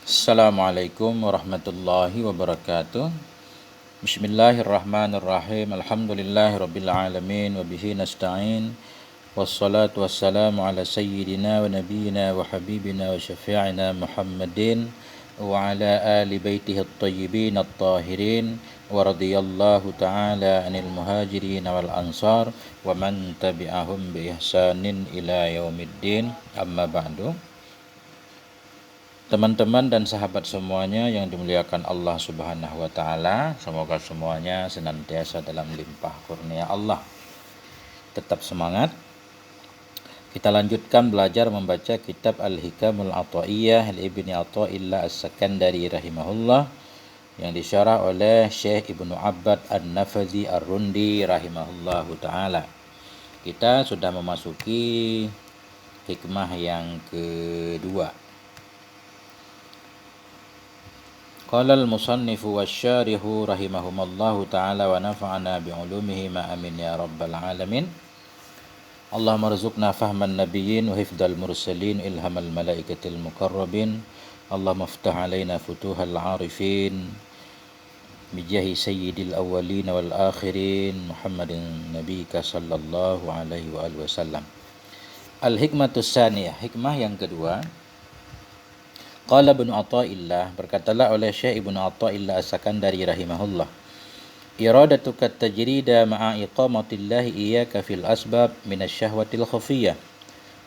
Assalamualaikum warahmatullahi wabarakatuh. Bismillahirrahmanirrahim. Alhamdulillahirabbil alamin wa bihi nasta'in. Wassalatu wassalamu ala sayyidina wa nabiyyina wa habibina wa syafi'ina Muhammadin wa ala ali baitihi at-tayyibin at-tahirin wa radhiyallahu ta'ala anil muhajirin wal ansar wa man tabi'ahum bi ihsanin ila yaumiddin. Amma ba'du. Teman-teman dan sahabat semuanya yang dimuliakan Allah Subhanahu wa taala, semoga semuanya senantiasa dalam limpah kurnia Allah. Tetap semangat. Kita lanjutkan belajar membaca kitab Al-Hikamul Athaiyah Ibni Atha'illah As-Sakandari rahimahullah yang disyarah oleh Syekh Ibnu Abbad An-Nafazi Ar-Rundi rahimahullahu taala. Kita sudah memasuki hikmah yang kedua. Qala al-musannifu wasyarihu rahimahumallahu ta'ala wa nafa'ana bi'ulumihi ma amin ya rabbal alamin. Allahumma rzuqna fahman nabiyyin wa hifdal mursalin ilhamal malaikatil muqarrabin. Allahumma iftah alaina futuhal arifin bijahi sayyidil awwalin wal akhirin Muhammadin nabiyika sallallahu alaihi wa alihi wasallam. Al-hikmatus saniyah, hikmah yang kedua. Qala Ibnu Atha'illah, berkatalah oleh Syekh Ibnu Atha'illah As-Sakandari rahimahullah, iradatuka tajrida ma'a iqamatillahi iyyaka fil asbab minasyahwatil khafiyah.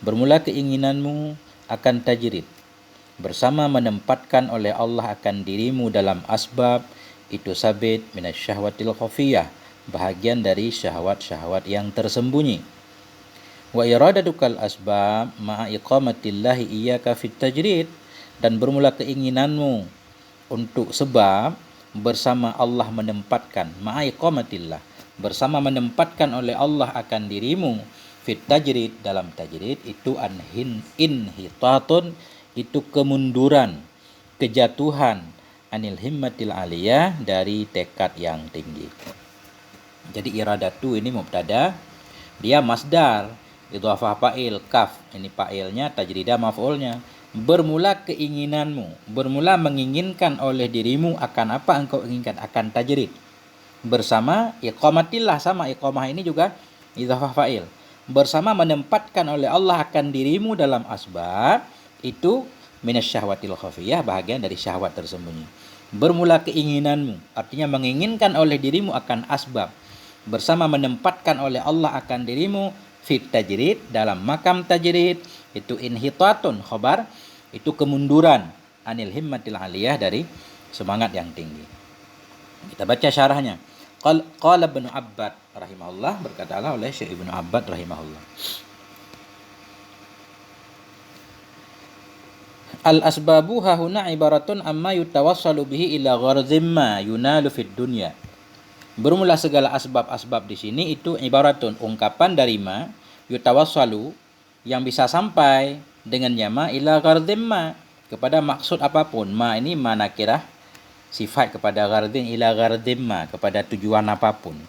Bermula keinginanmu akan tajrid bersama menempatkan oleh Allah akan dirimu dalam asbab itu sabit minasyahwatil khafiyah, bahagian dari syahwat-syahwat yang tersembunyi. Wa iradatukal asbab ma'a iqamatillahi iyyaka fit tajrid, dan bermula keinginanmu untuk sebab bersama Allah menempatkan ma'iqamatillah, bersama menempatkan oleh Allah akan dirimu fit tajrid, dalam tajrid itu inhitatun, itu kemunduran, kejatuhan, anil himmatil aliyah, dari tekad yang tinggi. Jadi iradatu ini mubtada, dia masdar, idhafah fa'il, kaf ini fa'ilnya, tajrida maf'ulnya. Bermula keinginanmu, bermula menginginkan oleh dirimu akan apa engkau inginkan, akan tajrid bersama iqamatillah, sama iqamah ini juga idhafah fa'il, bersama menempatkan oleh Allah akan dirimu dalam asbab itu minasyahwatil khafiyah, bahagian dari syahwat tersembunyi. Bermula keinginanmu artinya menginginkan oleh dirimu akan asbab bersama menempatkan oleh Allah akan dirimu fit tajrid, dalam makam tajrid itu inhitatun, khobar itu kemunduran, anil himmatil aliyah, dari semangat yang tinggi. Kita baca syarahnya. Qala Ibnu Abbad rahimahullah, berkatalah oleh Syekh Ibnu Abbad rahimahullah, al-asbabu hahuna ibaratun amma yutawassalu bihi ila gharzim ma yunalu fid dunya. Bermula segala asbab-asbab di sini itu ibaratun, ungkapan dari ma yutawassalu, yang bisa sampai dengannya ma ila gharzim ma, kepada maksud apapun. Ma ini ma nakirah, sifat kepada gharzin, ila gharzim ma, kepada tujuan apapun.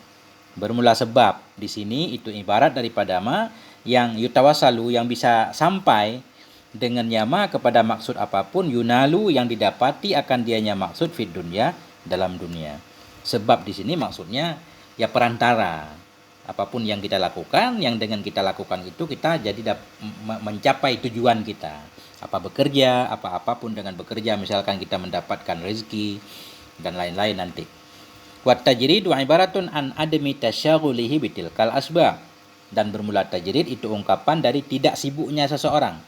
Bermula sebab di sini itu ibarat daripada ma yang yutawassalu, yang bisa sampai dengannya ma kepada maksud apapun, yunalu yang didapati akan dianya maksud fid dunya, dalam dunia. Sebab di sini maksudnya ya perantara. Apapun yang kita lakukan, yang dengan kita lakukan itu kita jadi mencapai tujuan kita. Apa bekerja, apapun dengan bekerja, misalkan kita mendapatkan rezeki dan lain-lain nanti. Wa tajridu ibaratun an adami tasyaghulihi bitilkal asbab. Dan bermula tajrid itu ungkapan dari tidak sibuknya seseorang.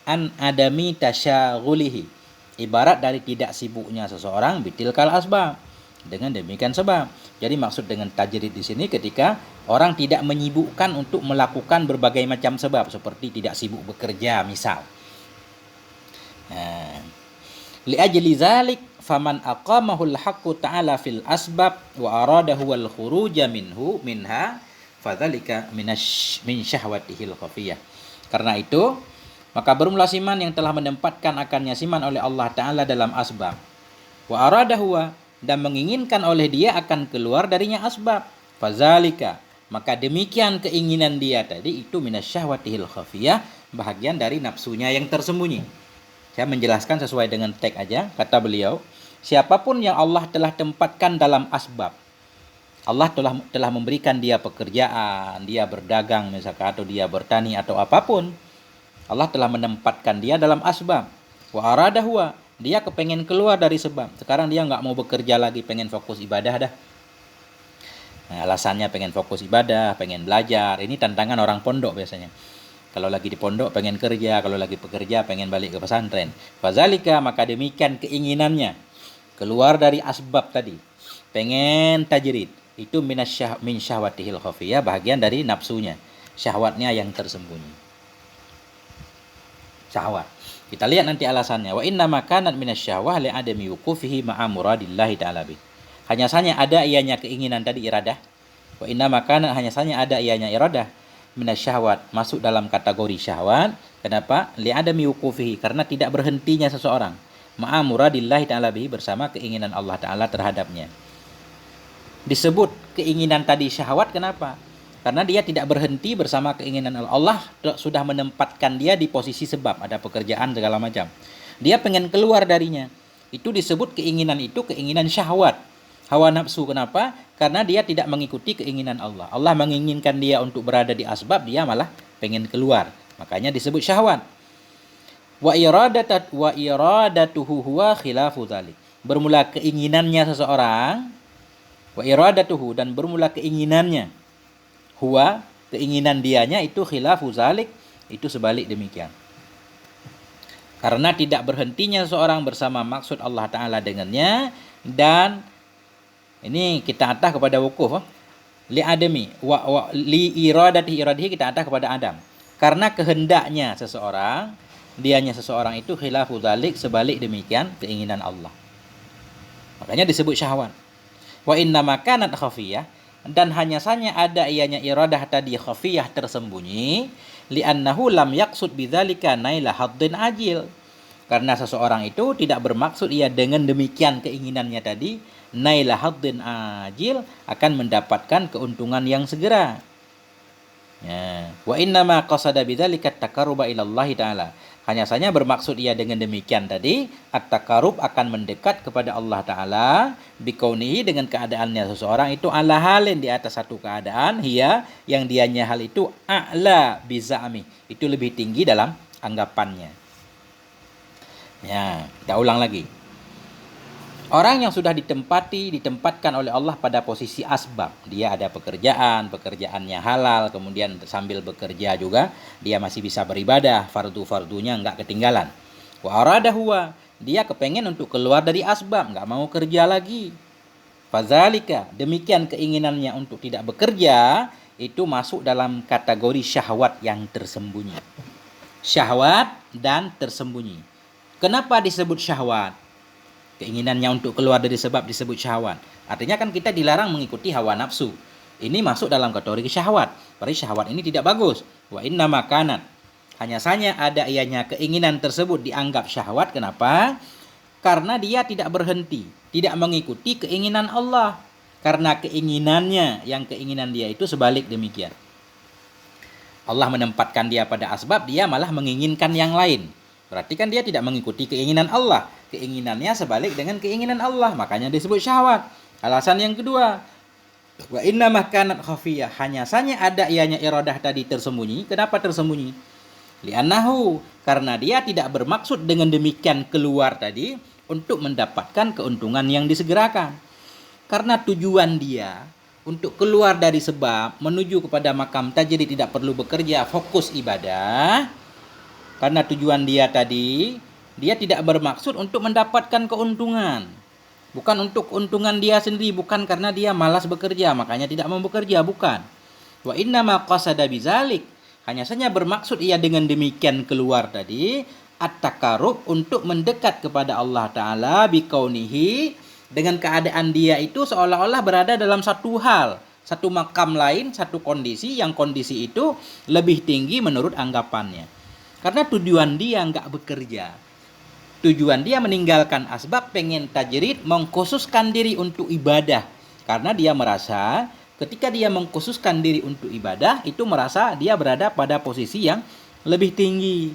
An adami tasyaghulihi, ibarat dari tidak sibuknya seseorang bitilkal asbab, dengan demikian sebab. Jadi maksud dengan tajrid di sini ketika orang tidak menyibukkan untuk melakukan berbagai macam sebab, seperti tidak sibuk bekerja misal. Li ajli zalik faman aqamahul haqqu ta'ala fil asbab wa aradahu wal khuruja minha fadzalika min syahwatihil khafiyah. Karena itu maka bermula siman yang telah menempatkan akannya siman oleh Allah Ta'ala dalam asbab, wa aradahu, dan menginginkan oleh dia akan keluar darinya asbab, fazalika, maka demikian keinginan dia tadi itu minasyahwatihil khafiyah, bahagian dari nafsunya yang tersembunyi. Saya menjelaskan sesuai dengan teks aja. Kata beliau, siapapun yang Allah telah tempatkan dalam asbab, Allah telah memberikan dia pekerjaan, dia berdagang misalkan, atau dia bertani atau apapun. Allah telah menempatkan dia dalam asbab. Wa arada huwa, dia kepengen keluar dari sebab. Sekarang dia nggak mau bekerja lagi, pengen fokus ibadah dah. Nah, alasannya pengen fokus ibadah, pengen belajar. Ini tantangan orang pondok biasanya. Kalau lagi di pondok pengen kerja, kalau lagi bekerja pengen balik ke pesantren. Fazalika, maka demikian keinginannya. Keluar dari asbab tadi. Pengen tajrid. Itu min syahwatihil khafiyah, bahagian dari nafsunya. Syahwatnya yang tersembunyi. Syahwat. Kita lihat nanti alasannya. Wa inna makanat minasyahwah li'adami wuqufihi ma'a muradillahi ta'ala bih. Hanya saja ada ianya keinginan tadi, iradah. Wa inna makanat, hanya saja ada ianya iradah minasyahwat, masuk dalam kategori syahwat. Kenapa? Li'adami wuqufihi, karena tidak berhentinya seseorang ma'a muradillahi ta'ala bih, bersama keinginan Allah Ta'ala terhadapnya. Disebut keinginan tadi syahwat, kenapa? Karena dia tidak berhenti bersama keinginan Allah. Allah sudah menempatkan dia di posisi sebab, ada pekerjaan segala macam. Dia pengen keluar darinya. Itu disebut keinginan itu keinginan syahwat. Hawa nafsu, kenapa? Karena dia tidak mengikuti keinginan Allah. Allah menginginkan dia untuk berada di asbab, dia malah pengen keluar. Makanya disebut syahwat. Wa iradatuhu huwa khilafu dzalik. Bermula keinginannya seseorang, wa iradatuhu, dan bermula keinginannya, huwa, keinginan dianya itu khilafu zalik, itu sebalik demikian. Karena tidak berhentinya seorang bersama maksud Allah Ta'ala dengannya, dan ini kita atah kepada wukuf, li adami li iradihi kita atah kepada Adam. Karena kehendaknya seseorang, dianya seseorang itu khilafu zalik, sebalik demikian keinginan Allah. Makanya disebut syahwat. Wa inna makanat khafiyah, dan hanya saja ada ianya iradah tadi khafiyah, tersembunyi, li'annahu lam yaqsud bidzalika naila haddin ajil. Karena seseorang itu tidak bermaksud ia dengan demikian keinginannya tadi naila haddin ajil, akan mendapatkan keuntungan yang segera. Ya. Wa inna ma qasada bidzalika taqarruba ila Allah Ta'ala. Hanya saja bermaksud ia dengan demikian tadi, at-taqarrub, akan mendekat kepada Allah Ta'ala, bikaunihi, dengan keadaannya seseorang itu ala halin, di atas satu keadaan, hiya, yang dianya hal itu a'la biza'mi, itu lebih tinggi dalam anggapannya. Ya, kita ulang lagi. Orang yang sudah ditempatkan oleh Allah pada posisi asbab, dia ada pekerjaannya halal, kemudian sambil bekerja juga dia masih bisa beribadah, fardu-fardunya enggak ketinggalan. Wa arada huwa, dia kepengen untuk keluar dari asbab, enggak mau kerja lagi. Fazalika, demikian keinginannya untuk tidak bekerja, itu masuk dalam kategori syahwat yang tersembunyi. Syahwat dan tersembunyi. Kenapa disebut syahwat? Keinginannya untuk keluar dari sebab disebut syahwat. Artinya kan kita dilarang mengikuti hawa nafsu. Ini masuk dalam kategori syahwat. Berarti syahwat ini tidak bagus. Wa inna makanat, hanya saja ada ianya keinginan tersebut dianggap syahwat. Kenapa? Karena dia tidak berhenti, tidak mengikuti keinginan Allah. Karena keinginannya, yang keinginan dia itu sebalik demikian. Allah menempatkan dia pada asbab, dia malah menginginkan yang lain. Berarti kan dia tidak mengikuti keinginan Allah. Keinginannya sebalik dengan keinginan Allah. Makanya disebut syahwat. Alasan yang kedua, wa inna makanat khafiyah, hanya saja ada ianya iradah tadi tersembunyi. Kenapa tersembunyi? Li'annahu, karena dia tidak bermaksud dengan demikian keluar tadi untuk mendapatkan keuntungan yang disegerakan. Karena tujuan dia untuk keluar dari sebab menuju kepada makam tajrid, tidak perlu bekerja, fokus ibadah. Karena tujuan dia tadi, dia tidak bermaksud untuk mendapatkan keuntungan. Bukan untuk keuntungan dia sendiri, bukan karena dia malas bekerja, makanya tidak mau bekerja, bukan. Wa inna ma qasada bizalik, hanya saja bermaksud ia dengan demikian keluar tadi, at-taqarrub, untuk mendekat kepada Allah Ta'ala, bikaunihi, dengan keadaan dia itu seolah-olah berada dalam satu hal, satu makam lain, satu kondisi, yang kondisi itu lebih tinggi menurut anggapannya. Karena tujuan dia enggak bekerja. Tujuan dia meninggalkan asbab, pengen tajrid, mengkhususkan diri untuk ibadah. Karena dia merasa ketika dia mengkhususkan diri untuk ibadah, itu merasa dia berada pada posisi yang lebih tinggi.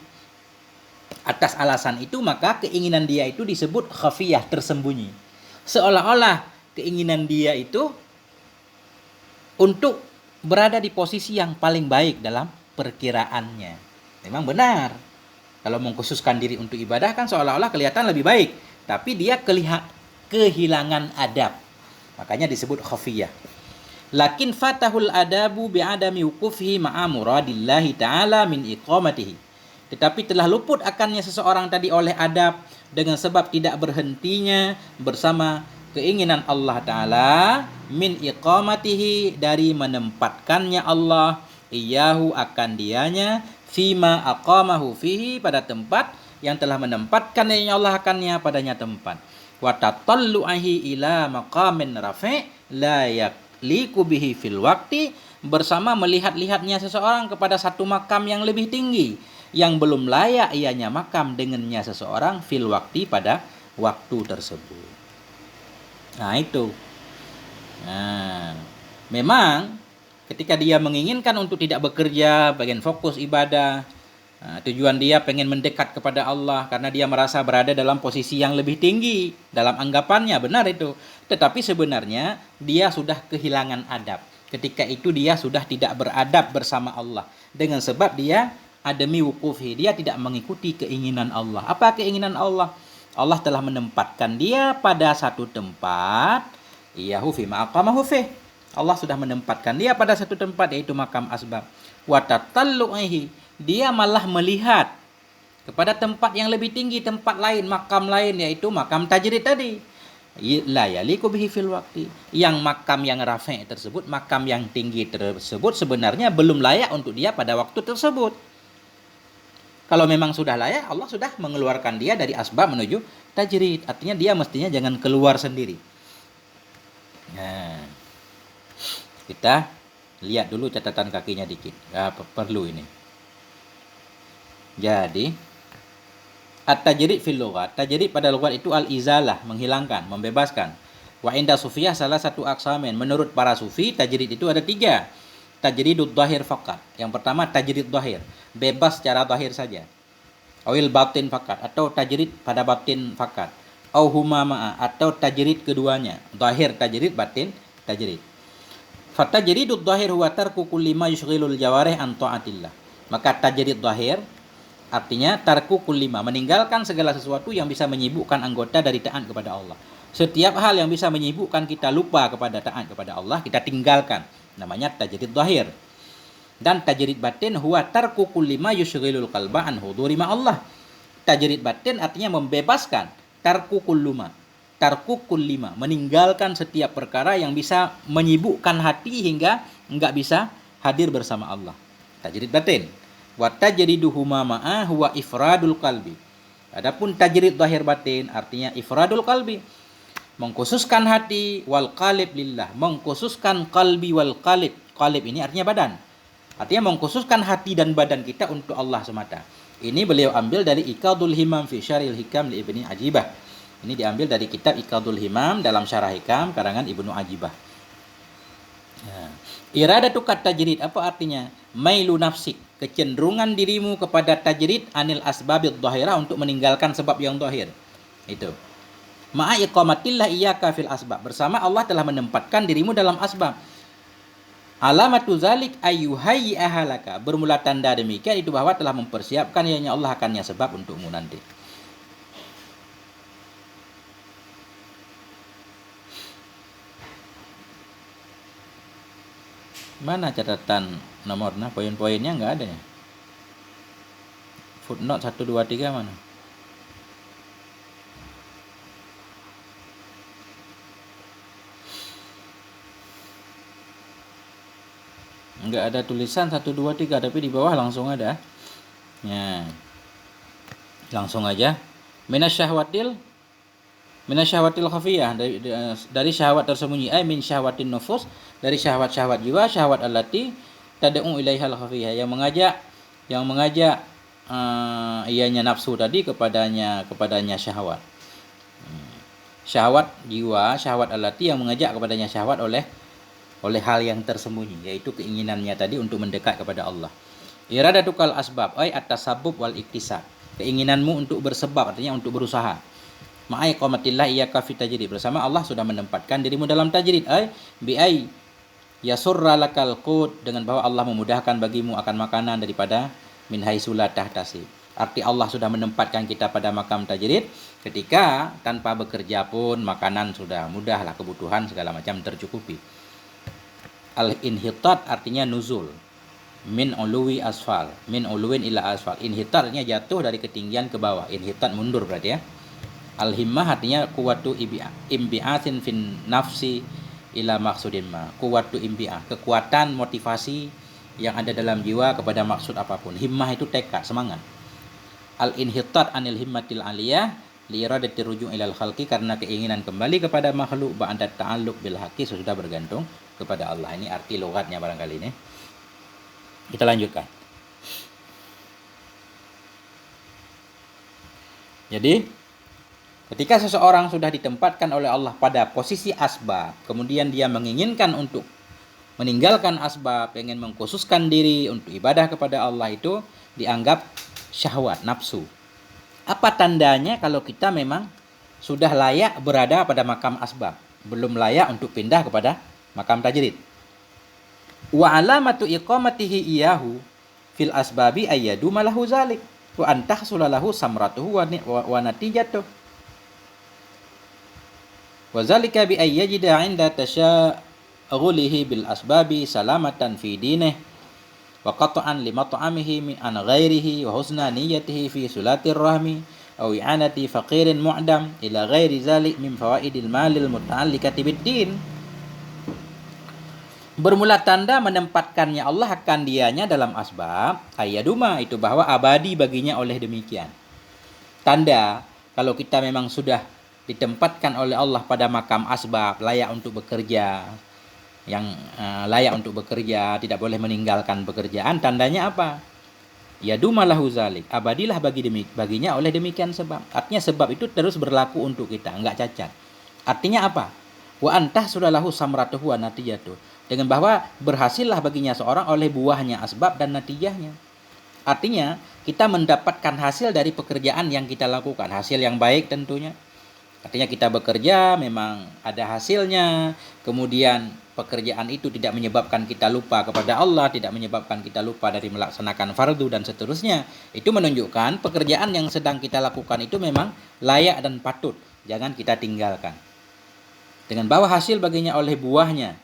Atas alasan itu maka keinginan dia itu disebut khafiyah, tersembunyi. Seolah-olah keinginan dia itu untuk berada di posisi yang paling baik dalam perkiraannya. Memang benar. Kalau mengkhususkan diri untuk ibadah kan seolah-olah kelihatan lebih baik. Tapi dia kehilangan adab. Makanya disebut khafiyah. Lakin fatahul adabu bi'adami wuqufihi ma'a muradillahi ta'ala min iqamatihi. Tetapi telah luput akannya seseorang tadi oleh adab dengan sebab tidak berhentinya bersama keinginan Allah Ta'ala min iqamatihi, dari menempatkannya Allah iyahu akan dianya fima aqamahu fihi, pada tempat yang telah menempatkan Allah akannya padanya tempat. Wa tatallu'ahi ila maqamin rafi' la yakliku bihi fil waqti, bersama melihat-lihatnya seseorang kepada satu makam yang lebih tinggi yang belum layak ianya makam dengannya seseorang fil waktu, pada waktu tersebut. Nah itu. Nah, memang ketika dia menginginkan untuk tidak bekerja, pengen fokus ibadah, tujuan dia pengen mendekat kepada Allah karena dia merasa berada dalam posisi yang lebih tinggi dalam anggapannya, benar itu. Tetapi sebenarnya dia sudah kehilangan adab. Ketika itu dia sudah tidak beradab bersama Allah dengan sebab dia adami wuqufi, dia tidak mengikuti keinginan Allah. Apa keinginan Allah? Allah telah menempatkan dia pada satu tempat, iyahu fi maqamahu fi. Allah sudah menempatkan dia pada satu tempat, yaitu makam asbab. Wa tatallu'ihi, dia malah melihat kepada tempat yang lebih tinggi, tempat lain, makam lain, yaitu makam tajrid tadi. La yaliku bihi fil waqti. Yang makam yang rafi' tersebut, makam yang tinggi tersebut sebenarnya belum layak untuk dia pada waktu tersebut. Kalau memang sudah layak, Allah sudah mengeluarkan dia dari asbab menuju tajrid. Artinya dia mestinya jangan keluar sendiri. Nah, kita lihat dulu catatan kakinya dikit. Perlu ini. Jadi, at-tajrid fil lughat. Tajrid pada lughat itu al-izalah, menghilangkan, membebaskan. Wa inda sufiyah salah satu aksamen. Menurut para sufi, tajrid itu ada 3. Tajridud dhahir faqat. Yang pertama tajrid dhahir, bebas secara dhahir saja. Awil batin faqat, atau tajrid pada batin faqat. Au huma ma'a, atau tajrid keduanya, dhahir tajrid, batin tajrid. Fatajridud dhahir huwa tarku kulli ma yushghilul jawarih an ta'atillah. Maka tajrid dhahir artinya tarku kulli ma, meninggalkan segala sesuatu yang bisa menyibukkan anggota dari taat kepada Allah. Setiap hal yang bisa menyibukkan kita lupa kepada taat kepada Allah, kita tinggalkan. Namanya tajrid dhahir. Dan tajrid batin huwa tarku kulli ma yushghilul qalba an huduri ma Allah. Tajrid batin artinya membebaskan, tarku kulluma, tarku kullima, meninggalkan setiap perkara yang bisa menyibukkan hati hingga enggak bisa hadir bersama Allah. Tajrid batin. Wa tajriduhuma ma'a huwa ifradul qalbi. Adapun tajrid dhahir batin artinya ifradul qalbi, mengkhususkan hati, wal qalib lillah, mengkhususkan qalbi wal qalib. Qalib ini artinya badan. Artinya mengkhususkan hati dan badan kita untuk Allah semata. Ini beliau ambil dari Iqadul Himam fi Syarhil Hikam li Ibni Ajibah. Ini diambil dari kitab Iqadul Himam dalam Syarah Hikam karangan Ibnu Ajibah. Iradatu kat tajrid, apa artinya? Mailu nafsik, kecenderungan dirimu kepada tajrid anil asbabid dhahirah, untuk meninggalkan sebab yang dhahir. Itu. Ma'a iqamatillah iyyaka fil asbab, bersama Allah telah menempatkan dirimu dalam asbab. Alamatu zalik ayyuhayyi ahalaka, bermula tanda demikian itu bahwa telah mempersiapkan ianya Allah akannya sebab untukmu nanti. Mana catatan nomornya, poin-poinnya nggak ada ya? Footnote 1, 2, 3 mana? Enggak ada tulisan 1, 2, 3, tapi di bawah langsung ada. Ya. Langsung aja. Minasyahwatil khafiyah, dari syahwat tersembunyi, ay min syahwatin nufus, dari syahwat-syahwat jiwa, syahwat allati tad'u ilaihal khafiyah, yang mengajak ianya nafsu tadi kepadanya syahwat. Syahwat jiwa, syahwat allati, yang mengajak kepadanya syahwat oleh hal yang tersembunyi, yaitu keinginannya tadi untuk mendekat kepada Allah. Iradatukal asbab ay at-tasabbub wal iktisab. keinginanmu untuk bersebab, artinya untuk berusaha. Ma'a iqamatillah iyyaka fi tajrid, bersama Allah sudah menempatkan dirimu dalam tajrid, bi ai yasurra lakal qut, dengan bahwa Allah memudahkan bagimu akan makanan daripada min haitsu la tahtasib. Arti Allah sudah menempatkan kita pada makam tajrid ketika tanpa bekerja pun makanan sudah mudahlah, kebutuhan segala macam tercukupi. Al-inhitat artinya nuzul. Min uluwi asfal, min uluwin ila asfal. Inhitat artinya jatuh dari ketinggian ke bawah. Inhitat mundur berarti ya. Al-himmah artinya kuwatu imbi'atin fin nafsi ila maksudin ma. Kuwatu imbi'ah, kekuatan motivasi yang ada dalam jiwa kepada maksud apapun. Himmah itu tekad, semangat. Al-inhitat anil himmatil aliyah li iradati ruju' ilal khalqi, karena keinginan kembali kepada makhluk ba'da ta'alluq bil haqqi, sudah bergantung kepada Allah. Ini arti logatnya barangkali ini. Kita lanjutkan. Jadi, ketika seseorang sudah ditempatkan oleh Allah pada posisi asbab, kemudian dia menginginkan untuk meninggalkan asbab, ingin mengkhususkan diri untuk ibadah kepada Allah, itu dianggap syahwat, nafsu. Apa tandanya kalau kita memang sudah layak berada pada makam asbab, belum layak untuk pindah kepada makam tajrid? Wa alamatu iqamatihi iyahu fil asbabi ayyadu malahu zalik wa antahsula lahu samratuhu wa natijatuh wa zalika bi ayyajida 'inda tasyaghulihi bil asbabi salamatan fi dinihi wa qat'an li mat'amihi min an ghairihi wa husna niyyatihi fi sulatir rahmi aw i'anati faqirin mu'dam ila ghairi zalik min fawaidil malil muta'alliqati bid din. Bermula tanda menempatkannya Allah akan dianya dalam asbab ayyaduma, itu bahwa abadi baginya oleh demikian. Tanda kalau kita memang sudah ditempatkan oleh Allah pada makam asbab, layak untuk bekerja, yang layak untuk bekerja, tidak boleh meninggalkan pekerjaan, tandanya apa? Yaduma lahu zalik, abadilah baginya oleh demikian sebab. Artinya sebab itu terus berlaku untuk kita, enggak cacat. Artinya apa? Wa antah sudah lahu samratuhu wa natijatuh, dengan bahwa berhasillah baginya seorang oleh buahnya asbab dan natijahnya. Artinya kita mendapatkan hasil dari pekerjaan yang kita lakukan, hasil yang baik tentunya. Artinya kita bekerja memang ada hasilnya, kemudian pekerjaan itu tidak menyebabkan kita lupa kepada Allah, tidak menyebabkan kita lupa dari melaksanakan fardu dan seterusnya. Itu menunjukkan pekerjaan yang sedang kita lakukan itu memang layak dan patut, jangan kita tinggalkan. Dengan bahwa hasil baginya oleh buahnya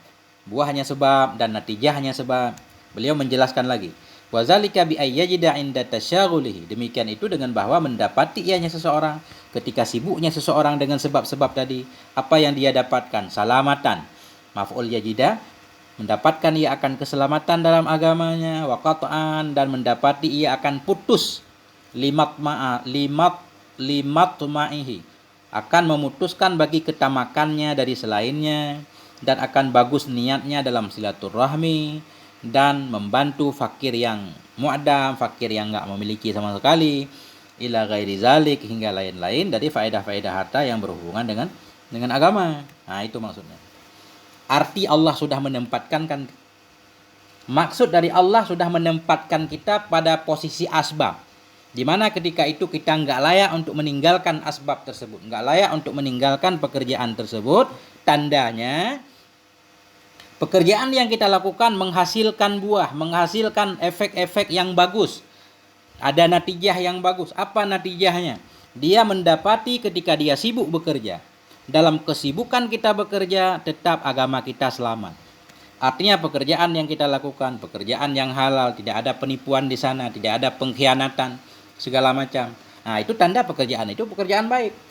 sebab dan natijahnya sebab. Beliau menjelaskan lagi, wa zalika bi ayyajida 'inda tasyaghulihi, demikian itu dengan bahwa mendapati ianya seseorang ketika sibuknya seseorang dengan sebab-sebab tadi, apa yang dia dapatkan? Salamatan, maf'ul yajida, mendapatkan ia akan keselamatan dalam agamanya, wa qat'an, dan mendapati ia akan putus limat ma'ihi, akan memutuskan bagi ketamakannya dari selainnya, dan akan bagus niatnya dalam silaturahmi dan membantu fakir yang mu'dam, fakir yang enggak memiliki sama sekali, ila ghairi zalik, hingga lain-lain dari faedah-faedah harta yang berhubungan dengan agama. Nah, itu maksudnya. Arti Allah sudah menempatkan kan, maksud dari Allah sudah menempatkan kita pada posisi asbab, di mana ketika itu kita enggak layak untuk meninggalkan asbab tersebut, enggak layak untuk meninggalkan pekerjaan tersebut. Tandanya pekerjaan yang kita lakukan menghasilkan buah, menghasilkan efek-efek yang bagus, ada natijah yang bagus. Apa natijahnya? Dia mendapati ketika dia sibuk bekerja, dalam kesibukan kita bekerja, tetap agama kita selamat. Artinya pekerjaan yang kita lakukan, pekerjaan yang halal, tidak ada penipuan di sana, tidak ada pengkhianatan segala macam. Nah, itu tanda pekerjaan itu pekerjaan baik.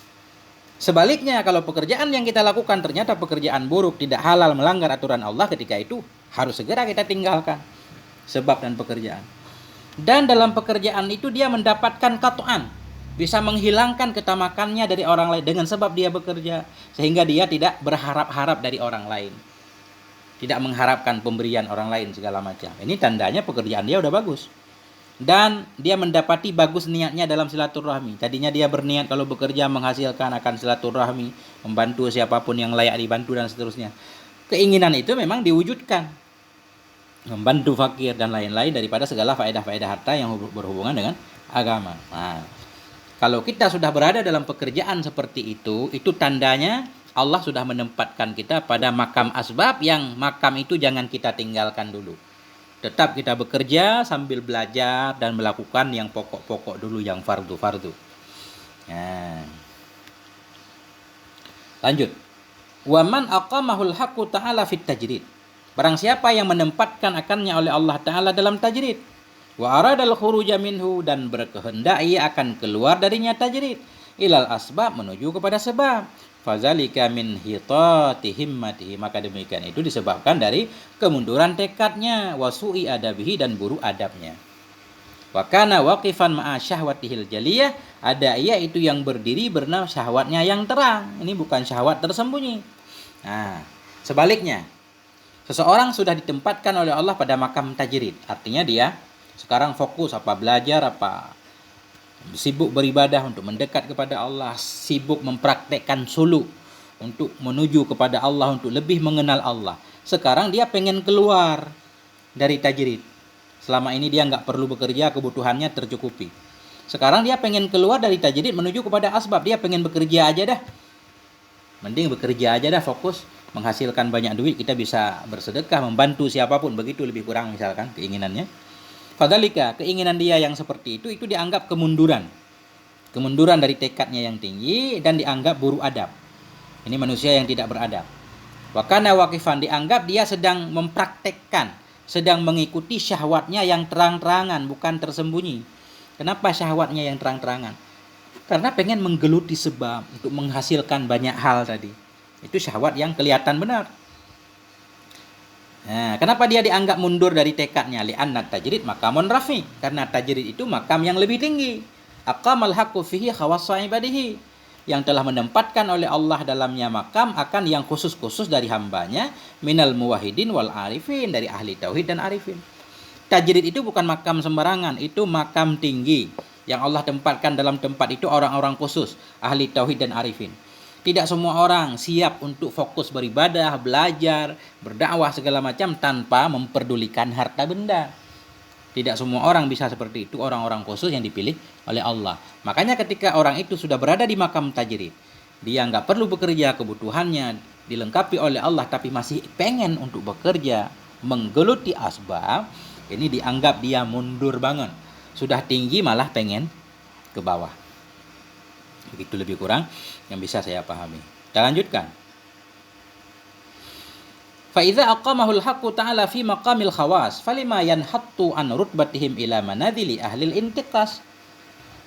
Sebaliknya, kalau pekerjaan yang kita lakukan ternyata pekerjaan buruk, tidak halal, melanggar aturan Allah, ketika itu harus segera kita tinggalkan sebab dan pekerjaan. Dan dalam pekerjaan itu dia mendapatkan qat'an, bisa menghilangkan ketamakannya dari orang lain dengan sebab dia bekerja, sehingga dia tidak berharap-harap dari orang lain, tidak mengharapkan pemberian orang lain segala macam. Ini tandanya pekerjaan dia udah bagus. Dan dia mendapati bagus niatnya dalam silaturahmi. Tadinya dia berniat kalau bekerja menghasilkan akan silaturahmi, membantu siapapun yang layak dibantu dan seterusnya. Keinginan itu memang diwujudkan, membantu fakir dan lain-lain daripada segala faedah-faedah harta yang berhubungan dengan agama. Nah, Kalau kita sudah berada dalam pekerjaan seperti itu tandanya Allah sudah menempatkan kita pada makam asbab, yang makam itu jangan kita tinggalkan dulu. Tetap kita bekerja sambil belajar dan melakukan yang pokok-pokok dulu, yang fardu-fardu. Nah, lanjut. Wa man aqamahul haqqu ta'ala fit tajrid. Barang siapa yang menempatkan akannya oleh Allah Ta'ala dalam tajrid. Wa aradal khuruja minhu, dan berkehendak ia akan keluar darinya tajrid. Ilal asbab, menuju kepada sebab. Fazalika min hitati himmatihi, maka demikian itu disebabkan dari kemunduran tekadnya, wasu'i adabihi, dan buruk adabnya. Wa kana waqifan ma'a syahwatihil jaliyah, ada ia itu yang berdiri bernama syahwatnya yang terang. Ini bukan syahwat tersembunyi. Nah, sebaliknya, seseorang sudah ditempatkan oleh Allah pada makam tajrid, artinya dia sekarang fokus belajar, sibuk beribadah untuk mendekat kepada Allah, sibuk mempraktekkan suluk untuk menuju kepada Allah, untuk lebih mengenal Allah. Sekarang dia pengen keluar dari tajrid. Selama ini dia nggak perlu bekerja, kebutuhannya tercukupi. Sekarang dia pengen keluar dari tajrid menuju kepada asbab. Dia pengen bekerja aja dah. Mending bekerja aja dah, fokus menghasilkan banyak duit, kita bisa bersedekah, membantu siapapun, begitu lebih kurang misalkan keinginannya. Fadhalika, keinginan dia yang seperti itu dianggap kemunduran. Kemunduran dari tekadnya yang tinggi, dan dianggap buruk adab. Ini manusia yang tidak beradab. Wa kana waqifan, dianggap dia sedang mempraktekkan, sedang mengikuti syahwatnya yang terang-terangan, bukan tersembunyi. Kenapa syahwatnya yang terang-terangan? Karena pengen menggeluti sebab untuk menghasilkan banyak hal tadi. Itu syahwat yang kelihatan benar. Nah, kenapa dia dianggap mundur dari tekadnya? Li'anna tajrid maqamun rafi. Karena tajrid itu makam yang lebih tinggi. Aqamal haqqu fihi khawassa ibadihi. Yang telah menempatkan oleh Allah dalamnya makam akan yang khusus-khusus dari hambanya, minal muwahhidin wal arifin, dari ahli tauhid dan arifin. Tajrid itu bukan makam sembarangan, itu makam tinggi. Yang Allah tempatkan dalam tempat itu orang-orang khusus, ahli tauhid dan arifin. Tidak semua orang siap untuk fokus beribadah, belajar, berdakwah segala macam tanpa memperdulikan harta benda. Tidak semua orang bisa seperti itu, orang-orang khusus yang dipilih oleh Allah. Makanya ketika orang itu sudah berada di makam tajrid, dia nggak perlu bekerja, kebutuhannya dilengkapi oleh Allah, tapi masih pengen untuk bekerja, menggeluti asbab, ini dianggap dia mundur banget. Sudah tinggi malah pengen ke bawah. Begitu lebih kurang yang bisa saya pahami. Kita lanjutkan. Fa idza aqamahul haqqu ta'ala fi maqamil khawas falima yanhattu an rutbatihim ila manazili ahlil intiqas.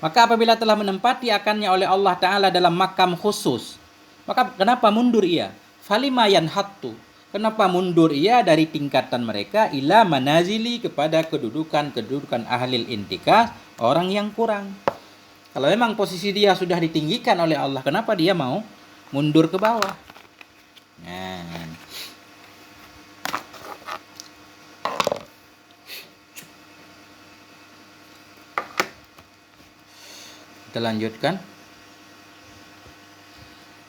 Maka apabila telah menempati akannya oleh Allah Ta'ala dalam makam khusus, maka kenapa mundur ia? Falima yanhattu, kenapa mundur ia dari tingkatan mereka ila manazili, kepada kedudukan ahlil intiqas, orang yang kurang. Kalau memang posisi dia sudah ditinggikan oleh Allah, kenapa dia mau mundur ke bawah? Nah, kita lanjutkan.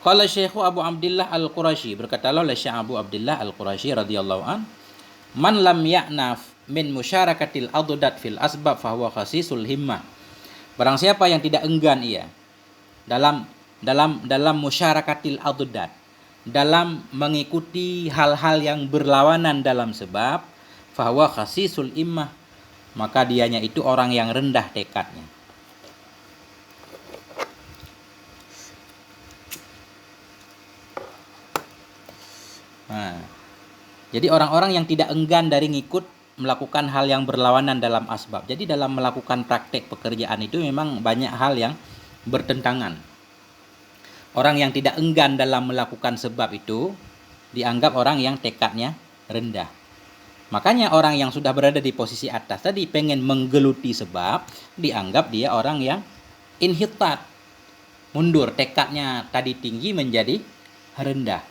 Qala Syekh Abu Abdullah Al-Qurashi, berkatalah oleh Syekh Abu Abdullah Al-Qurashi radhiyallahu an, man lam ya'naf min musyarakatil adad fil asbab fahuwa khasisul himmah. Barang siapa yang tidak enggan ia dalam musyarakatil adad, dalam mengikuti hal-hal yang berlawanan dalam sebab, fahuwa khasisul himmah, maka dianya itu orang yang rendah tekadnya. Nah, jadi orang-orang yang tidak enggan dari ngikut melakukan hal yang berlawanan dalam asbab. Jadi dalam melakukan praktek pekerjaan itu memang banyak hal yang bertentangan. Orang yang tidak enggan dalam melakukan sebab itu dianggap orang yang tekadnya rendah. Makanya orang yang sudah berada di posisi atas tadi pengen menggeluti sebab, dianggap dia orang yang inhitat, mundur, tekadnya tadi tinggi menjadi rendah.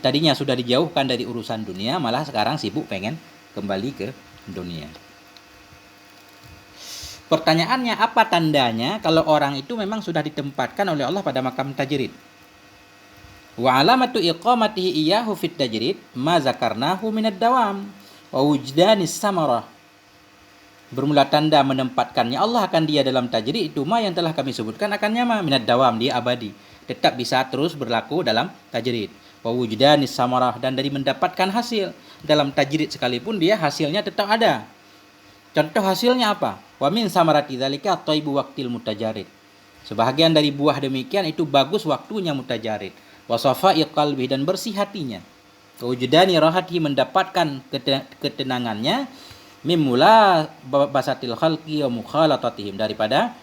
Tadinya sudah dijauhkan dari urusan dunia, malah sekarang sibuk pengen kembali ke dunia. Pertanyaannya, apa tandanya kalau orang itu memang sudah ditempatkan oleh Allah pada makam tajrid? Wa alamatu iqamatihi iyyahu fit tajrid ma zakarnahu minad dawam wa wujdanis samarah. bermula tanda menempatkannya Allah akan dia dalam tajrid itu ma yang telah kami sebutkan akannya ma minad dawam, dia abadi, tetap bisa terus berlaku dalam tajrid. Wa wujdanis samarah, dan dari mendapatkan hasil dalam tajrid sekalipun dia hasilnya tetap ada. Contoh hasilnya apa? Wa min samarati dzalika thaibu waqtil mutajarid. Sebahagian dari buah demikian itu bagus waktunya mutajarid. Wa safai qalbi, dan bersih hatinya. Wujudani rahati, mendapatkan ketenangannya, mimula basatil khalqi wa mukhalatatihim, daripada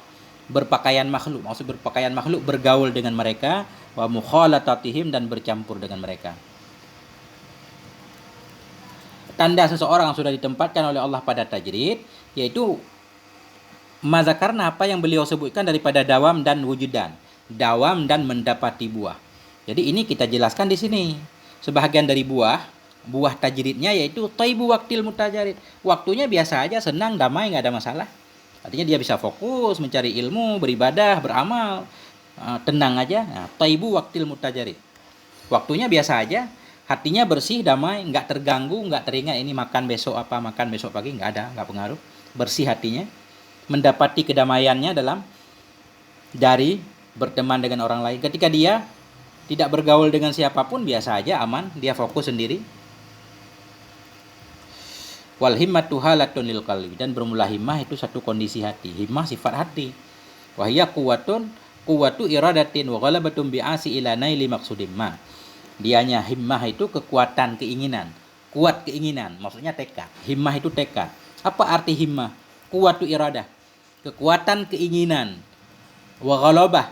berpakaian makhluk. Maksud berpakaian makhluk bergaul dengan mereka, wa mukhalatatihim, dan bercampur dengan mereka. Tanda seseorang sudah ditempatkan oleh Allah pada tajrid, yaitu mazakarna, apa yang beliau sebutkan daripada dawam dan wujudan. Dawam dan mendapati buah. Jadi ini kita jelaskan di sini. Sebahagian dari buah tajridnya yaitu thaibu waqtil mutajarid. Waktunya biasa aja, senang, damai, nggak ada masalah. Artinya dia bisa fokus mencari ilmu, beribadah, beramal, tenang aja. Nah, thaibu waqtil mutajarid. Waktunya biasa aja, hatinya bersih, damai, nggak terganggu, nggak teringat ini makan besok apa, makan besok pagi, nggak ada, nggak pengaruh. Bersih hatinya, mendapati kedamaiannya dari berteman dengan orang lain. Ketika dia tidak bergaul dengan siapapun, biasa aja, aman, dia fokus sendiri. Wal himmatu halatun lil qalbi, dan bermula himmah itu satu kondisi hati. Himmah sifat hati. Wa hiya quwwatu iradatin wa ghalabatun bi'asi ila naili maqsudin ma. Dianya himmah itu kekuatan keinginan, kuat keinginan, maksudnya tekad. Himmah itu tekad. Apa arti himmah? Quwwatu iradah, kekuatan keinginan. Wa ghalabah,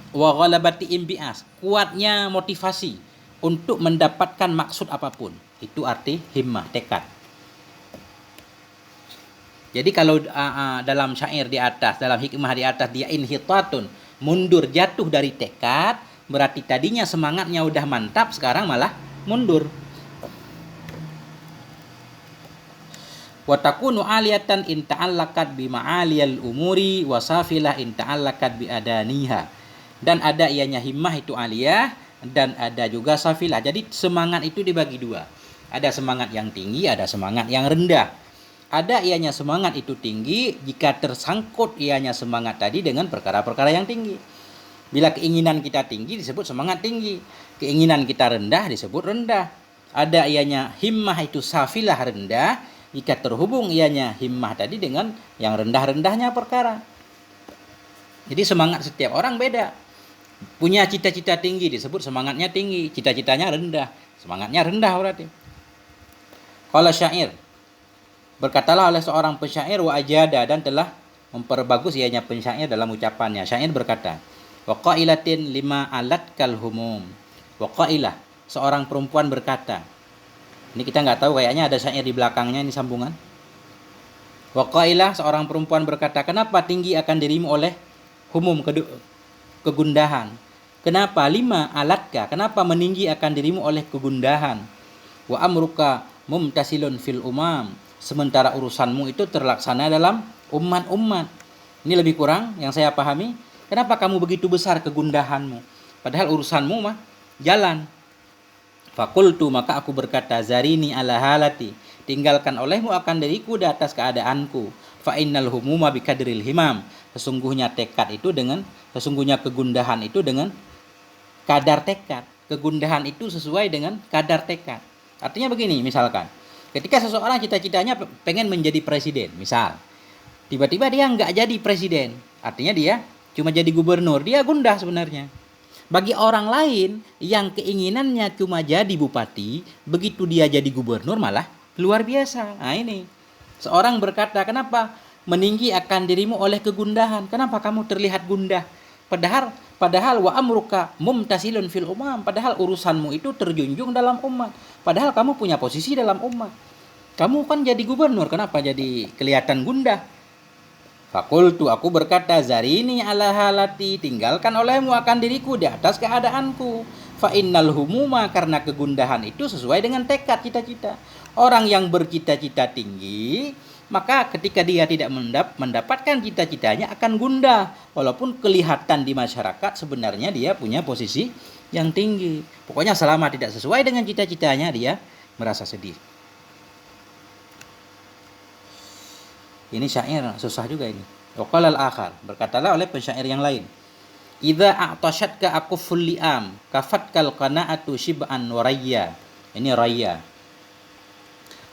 wa ghalabati imbias, kuatnya motivasi untuk mendapatkan maksud apapun. Itu arti himmah, tekad. Jadi kalau dalam syair di atas, dalam hikmah di atas, dia inhitatun, mundur, jatuh dari tekad, berarti tadinya semangatnya udah mantap, sekarang malah mundur. Wa takunu aliyatan in ta'allaqat bi ma'aliyal umuri wa safilah in ta'allaqat bi adaniha. Dan ada ianya himmah itu aliyah, dan ada juga safilah. Jadi semangat itu dibagi dua. Ada semangat yang tinggi, ada semangat yang rendah. Ada ianya semangat itu tinggi jika tersangkut ianya semangat tadi dengan perkara-perkara yang tinggi. Bila keinginan kita tinggi disebut semangat tinggi, keinginan kita rendah disebut rendah. Ada ianya himmah itu safilah, rendah, jika terhubung ianya himmah tadi dengan yang rendah-rendahnya perkara. Jadi semangat setiap orang beda. Punya cita-cita tinggi disebut semangatnya tinggi, cita-citanya rendah, semangatnya rendah berarti. Qala syair, berkatalah oleh seorang pensyair, wa ajada, dan telah memperbagus ianya pensyair dalam ucapannya. Syair berkata, wa qailatin lima alat kal humum. Wa qailah, seorang perempuan berkata. Ini kita nggak tahu, kayaknya ada syair di belakangnya, ini sambungan. Wa qailah, seorang perempuan berkata, kenapa tinggi akan dirimu oleh humum, kegundahan? Kenapa lima alatka, kenapa meninggi akan dirimu oleh kegundahan? Wa amruka mumtasilun fil umam, sementara urusanmu itu terlaksana dalam umat-umat. Ini lebih kurang yang saya pahami. Kenapa kamu begitu besar kegundahanmu, padahal urusanmu mah jalan. Fakultu, maka aku berkata, zarini ala halati, tinggalkan olehmu akan diriku di atas keadaanku. Fa innal humuma bikadril himam, sesungguhnya tekad itu dengan, sesungguhnya kegundahan itu dengan kadar tekad. Kegundahan itu sesuai dengan kadar tekad. Artinya begini, misalkan ketika seseorang cita-citanya pengen menjadi presiden, misal tiba-tiba dia nggak jadi presiden, artinya dia cuma jadi gubernur, dia gundah sebenarnya. Bagi orang lain yang keinginannya cuma jadi bupati, begitu dia jadi gubernur malah luar biasa. Nah ini, seorang berkata, kenapa meninggi akan dirimu oleh kegundahan? Kenapa kamu terlihat gundah? Padahal wa amruka mumtasilun fil umam, padahal urusanmu itu terjunjung dalam umat. Padahal kamu punya posisi dalam umat. Kamu kan jadi gubernur, kenapa jadi kelihatan gundah? Fakultu, aku berkata, zarini ala halati, tinggalkan olehmu akan diriku di atas keadaanku. Fa innal humuma, karena kegundahan itu sesuai dengan tekad cita-cita. Orang yang bercita-cita tinggi, maka ketika dia tidak mendapatkan cita-citanya akan gundah. Walaupun kelihatan di masyarakat sebenarnya dia punya posisi yang tinggi. Pokoknya selama tidak sesuai dengan cita-citanya dia merasa sedih. Ini syair susah juga ini. Wa qala al-akhar, berkatalah oleh pensyair yang lain. Idza a'tashatka aquful li'am kafatkal qana'atu shib'an wa rayya. Ini rayya.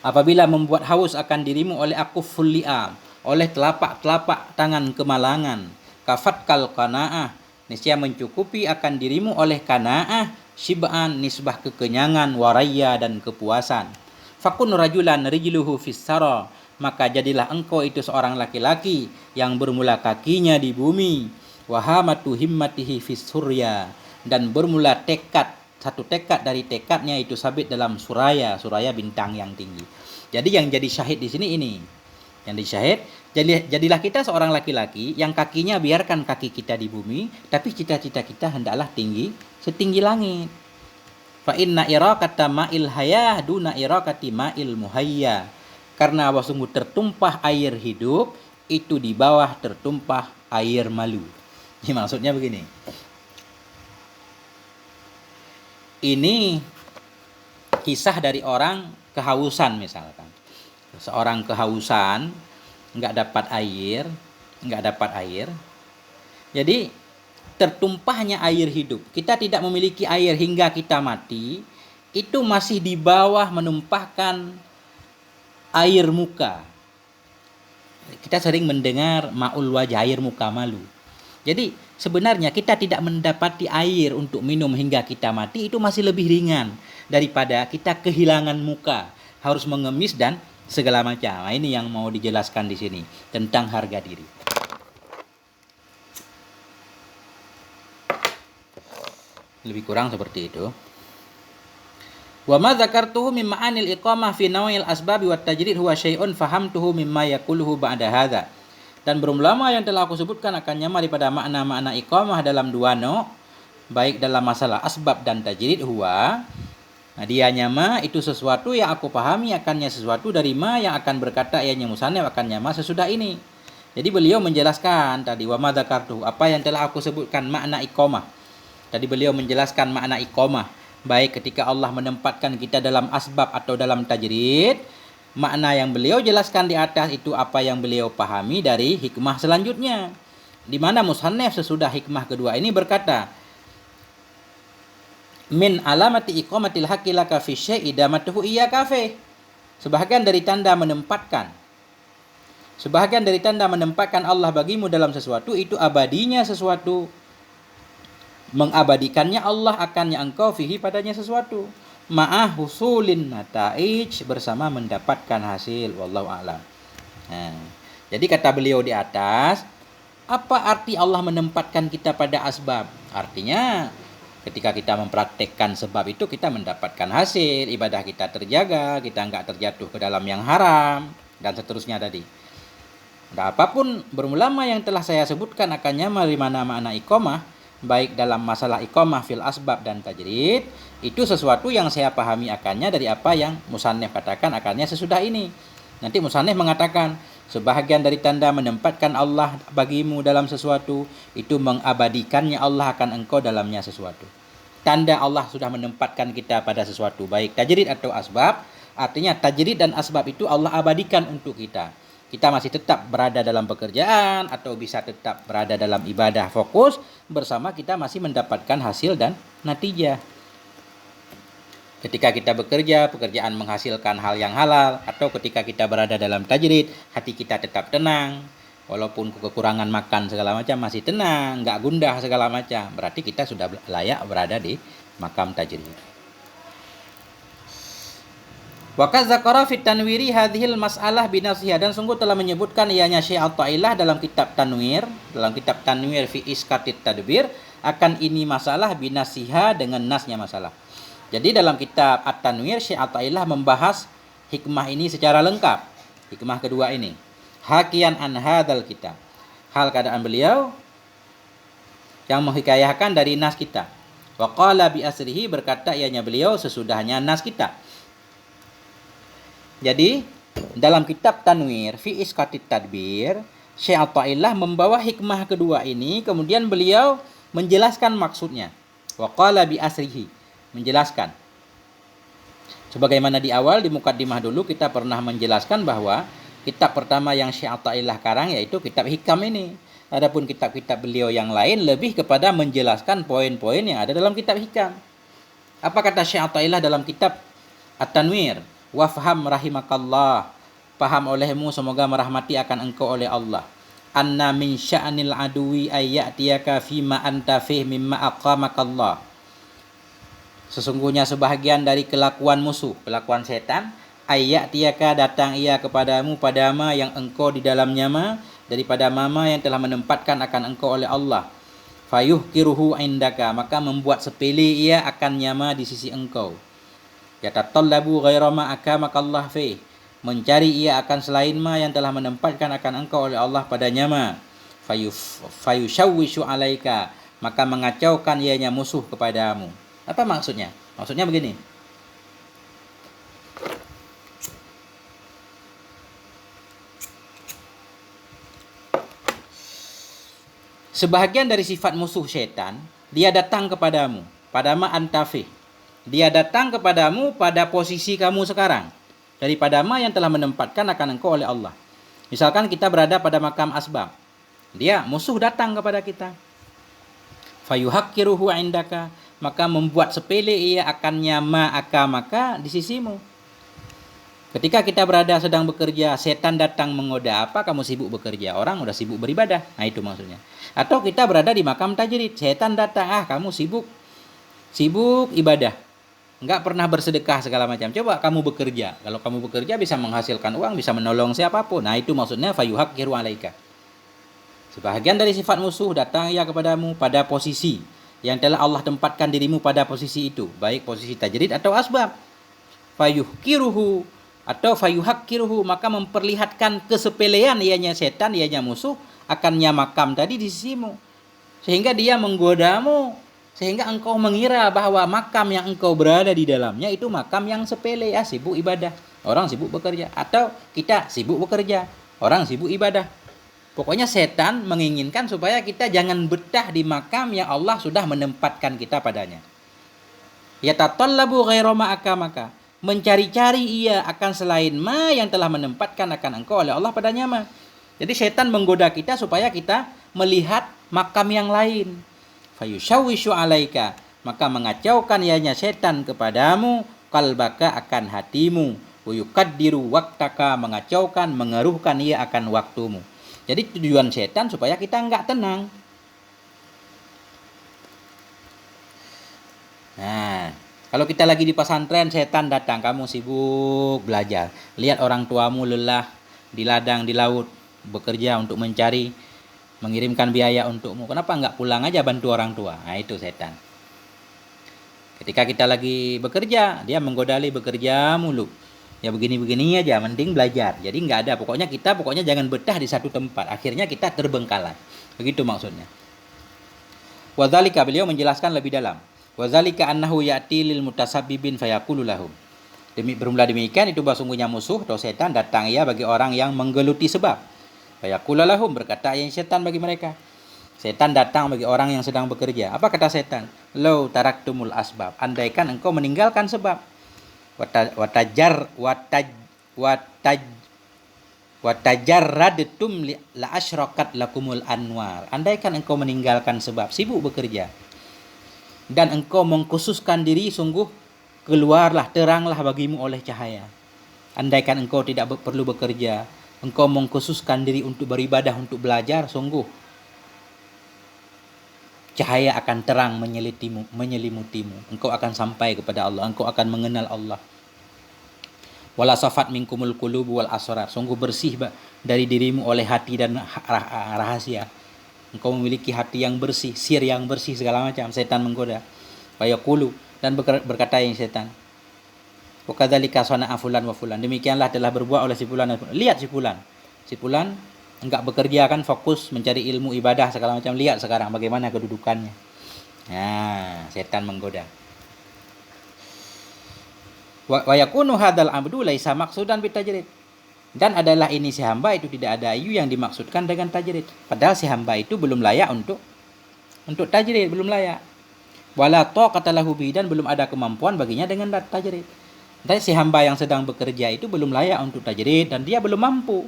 Apabila membuat haus akan dirimu oleh aquful li'am, oleh telapak-telapak tangan kemalangan, kafatkal qana'ah, niscaya mencukupi akan dirimu oleh qana'ah, shib'an nisbah kekenyangan, wa rayya dan kepuasan. Fakun rajulan rijluhu fis sara, maka jadilah engkau itu seorang laki-laki yang bermula kakinya di bumi, wahamatu himmatihi fis surya, dan bermula satu tekad dari tekadnya itu sabit dalam suraya bintang yang tinggi. Jadi yang jadi syahid di sini ini. Yang disyahid, jadilah kita seorang laki-laki yang kakinya biarkan kaki kita di bumi, tapi cita-cita kita hendaklah tinggi setinggi langit. Fa inna iraqata ma'il hayah duna iraqati ma'il muhayya. Karena sungguh tertumpah air hidup itu di bawah tertumpah air malu. Ini maksudnya begini. Ini kisah dari orang kehausan misalkan. Seorang kehausan, nggak dapat air. Jadi tertumpahnya air hidup. Kita tidak memiliki air hingga kita mati, itu masih di bawah menumpahkan air muka. Kita sering mendengar ma'ul wajah, air muka malu. Jadi sebenarnya kita tidak mendapati air untuk minum hingga kita mati, itu masih lebih ringan daripada kita kehilangan muka, harus mengemis dan segala macam. Nah, ini yang mau dijelaskan di sini tentang harga diri. Lebih kurang seperti itu. Wa ma dzakartuhu min ma'anil iqamah fi naw'il asbabi wat tajrid huwa syai'un fahamtuhu mimma yaquluhu ba'da hadza. Dan belum lama yang telah aku sebutkan akan nyama daripada makna-makna iqamah dalam dua baik dalam masalah asbab dan tajrid huwa. Nah, dia nyama itu sesuatu yang aku pahami akannya sesuatu dari ma yang akan berkata ianya musannaf akan nyama sesudah ini. Jadi beliau menjelaskan tadi wa ma dzakartuhu, apa yang telah aku sebutkan makna iqamah. Tadi beliau menjelaskan makna iqamah, baik ketika Allah menempatkan kita dalam asbab atau dalam tajrid. Makna yang beliau jelaskan di atas itu apa yang beliau pahami dari hikmah selanjutnya. Di mana musannaf sesudah hikmah kedua ini berkata, min alamati iqamatil haqqi laka fi syai'i damatuhu iyyaka fi. Sebahagian dari tanda menempatkan Allah bagimu dalam sesuatu itu abadinya sesuatu, mengabadikannya Allah akannya engkau fihi padanya sesuatu, ma'ah husulin nataij bersama mendapatkan hasil, wallahu a'lam. Nah, jadi kata beliau di atas, apa arti Allah menempatkan kita pada asbab? Artinya ketika kita mempraktekkan sebab itu kita mendapatkan hasil, ibadah kita terjaga, kita enggak terjatuh ke dalam yang haram dan seterusnya tadi. Nah, apapun berulama yang telah saya sebutkan akannya dari mana makna iqamah, baik dalam masalah iqamah fil asbab dan tajrid, itu sesuatu yang saya pahami akannya dari apa yang musannaf katakan akannya sesudah ini. Nanti musannaf mengatakan sebahagian dari tanda menempatkan Allah bagimu dalam sesuatu itu mengabadikannya Allah akan engkau dalamnya sesuatu. Tanda Allah sudah menempatkan kita pada sesuatu baik tajrid atau asbab, artinya tajrid dan asbab itu Allah abadikan untuk kita. Kita masih tetap berada dalam pekerjaan atau bisa tetap berada dalam ibadah fokus bersama kita masih mendapatkan hasil dan natijah. Ketika kita bekerja, pekerjaan menghasilkan hal yang halal, atau ketika kita berada dalam tajrid, hati kita tetap tenang, walaupun kekurangan makan segala macam masih tenang, nggak gundah segala macam, berarti kita sudah layak berada di makam tajrid. Wa kadzakara fit tanwiri hadhil mas'alah binafsiha, dan sungguh telah menyebutkan ianya Syekh At-Thaillah dalam kitab Tanwir fi Iskatit Tadbir akan ini masalah binasiha dengan nasnya masalah. Jadi dalam kitab At-Tanwir Syekh At-Thaillah membahas hikmah ini secara lengkap. Hikmah kedua ini. Hakian an hadzal kitab. Hal keadaan beliau yang menghikayahkan dari nas kita. Wa qala bi asrihi, berkata ianya beliau sesudahnya nas kita. Jadi dalam kitab Tanwir fi Iskatit Tadbir, Syekh At-Thaillah membawa hikmah kedua ini, kemudian beliau menjelaskan maksudnya. Wa qala bi asrihi, menjelaskan. Sebagaimana di awal di mukaddimah dulu kita pernah menjelaskan bahwa Kitab pertama yang Syekh Athaillah karang yaitu kitab Hikam ini. Adapun kitab-kitab beliau yang lain lebih kepada menjelaskan poin-poin yang ada dalam kitab Hikam. Apa kata Syekh Athaillah dalam kitab At-Tanwir? Wafham rahimakallah. Paham olehmu semoga merahmati akan engkau oleh Allah. Anna min sya'nil aduwi ayyatiyaka fima anta fih mimma aqamakallah. Sesungguhnya sebahagian dari kelakuan musuh, kelakuan setan, ayyatiyaka datang ia kepadamu pada ma yang engkau di dalamnya ma, daripada mama yang telah menempatkan akan engkau oleh Allah. Fayuhkiruhu indaka, maka membuat sepele ia akan nyama di sisi engkau. Yatatallabu ghaira ma akamakallah fih, mencari ia akan selain ma yang telah menempatkan akan engkau oleh Allah padanya ma. Fayushawwishu alaika, maka mengacaukan ianya musuh kepadamu. Apa maksudnya? Maksudnya begini. Sebahagian dari sifat musuh syaitan, dia datang kepadamu, padama antafi. Dia datang kepadamu pada posisi kamu sekarang, daripada ma yang telah menempatkan akan engkau oleh Allah. Misalkan kita berada pada makam asbab, dia musuh datang kepada kita. Fayuhakkiruhu indaka, maka membuat sepele ia akan nyama akamaka di sisimu. Ketika kita berada sedang bekerja, setan datang menggoda. Apa kamu sibuk bekerja? Orang udah sibuk beribadah. Nah itu maksudnya. Atau kita berada di makam tajrid, setan datang, kamu sibuk ibadah. Enggak pernah bersedekah segala macam. Coba kamu bekerja. Kalau kamu bekerja bisa menghasilkan uang, bisa menolong siapapun. Nah itu maksudnya fayuhakkiru alaika. Sebahagian dari sifat musuh datang ia kepadamu pada posisi yang telah Allah tempatkan dirimu pada posisi itu, baik posisi tajrid atau asbab. Fayuhkiruhu atau fayuhakkiruhu, maka memperlihatkan kesepelean ianya setan, ianya musuh akannya makam tadi di sisimu, sehingga dia menggodamu, sehingga engkau mengira bahwa makam yang engkau berada di dalamnya itu makam yang sepele, ya sibuk ibadah, orang sibuk bekerja, atau kita sibuk bekerja, orang sibuk ibadah. Pokoknya setan menginginkan supaya kita jangan betah di makam yang Allah sudah menempatkan kita padanya. Yatatallabu ghaira ma akamaka, mencari-cari ia akan selain ma yang telah menempatkan akan engkau oleh Allah padanya ma. Jadi setan menggoda kita supaya kita melihat makam yang lain. Fayushawwishu alaika, maka mengacaukan ianya setan kepadamu, qalbaka akan hatimu, wayukaddiru waktaka, mengacaukan, mengeruhkan ia akan waktumu. Jadi tujuan setan supaya kita enggak tenang. Nah, kalau kita lagi di pesantren, setan datang, kamu sibuk belajar. Lihat orang tuamu lelah di ladang, di laut, bekerja untuk mencari, mengirimkan biaya untukmu. Kenapa enggak pulang aja bantu orang tua? Nah, itu setan. Ketika kita lagi bekerja, dia menggodali bekerja mulu. Ya begini-begini aja, mending belajar. Jadi enggak ada, pokoknya jangan betah di satu tempat. Akhirnya kita terbengkalai. Begitu maksudnya. Wadzalika, beliau menjelaskan lebih dalam. Wadzalika annahu ya'ti lil mutasabbibin fayaqulu lahum. Bermula demikian, itu sungguhnya musuh atau setan datang ia bagi orang yang menggeluti sebab. Fayaqulu lahum, berkata yang setan bagi mereka. Setan datang bagi orang yang sedang bekerja. Apa kata setan? Law taraktumul asbab, andaikan engkau meninggalkan sebab. Watajarradtum la asyrakat lakumul anwar. Andaikan engkau meninggalkan sebab, sibuk bekerja, dan engkau mengkhususkan diri, sungguh keluarlah, teranglah bagimu oleh cahaya. Andaikan engkau tidak perlu bekerja, engkau mengkhususkan diri untuk beribadah, untuk belajar, sungguh cahaya akan terang menyelimutimu. Engkau akan sampai kepada Allah, engkau akan mengenal Allah. Wala safat minkumul qulubu wal asrar. Sungguh bersih dari dirimu oleh hati dan rahasia. Engkau memiliki hati yang bersih, sir yang bersih, segala macam. Setan menggoda. Fayaqulu, dan berkata yang setan, wa kadzalika sana'a fulan wa fulan. Demikianlah telah berbuat oleh si fulan dan fulan. Lihat si fulan. Si fulan enggak bekerja, kan fokus mencari ilmu ibadah segala macam. Lihat sekarang bagaimana kedudukannya. Nah, setan menggoda. Wa yakunu hadzal abdu laisa maqsudan bitajrid. Dan adalah ini si hamba itu tidak ada ayu yang dimaksudkan dengan tajrid. Padahal si hamba itu belum layak untuk tajrid, belum layak. Wala taqata lahu bi, dan belum ada kemampuan baginya dengan tajrid. Tapi si hamba yang sedang bekerja itu belum layak untuk tajrid dan dia belum mampu.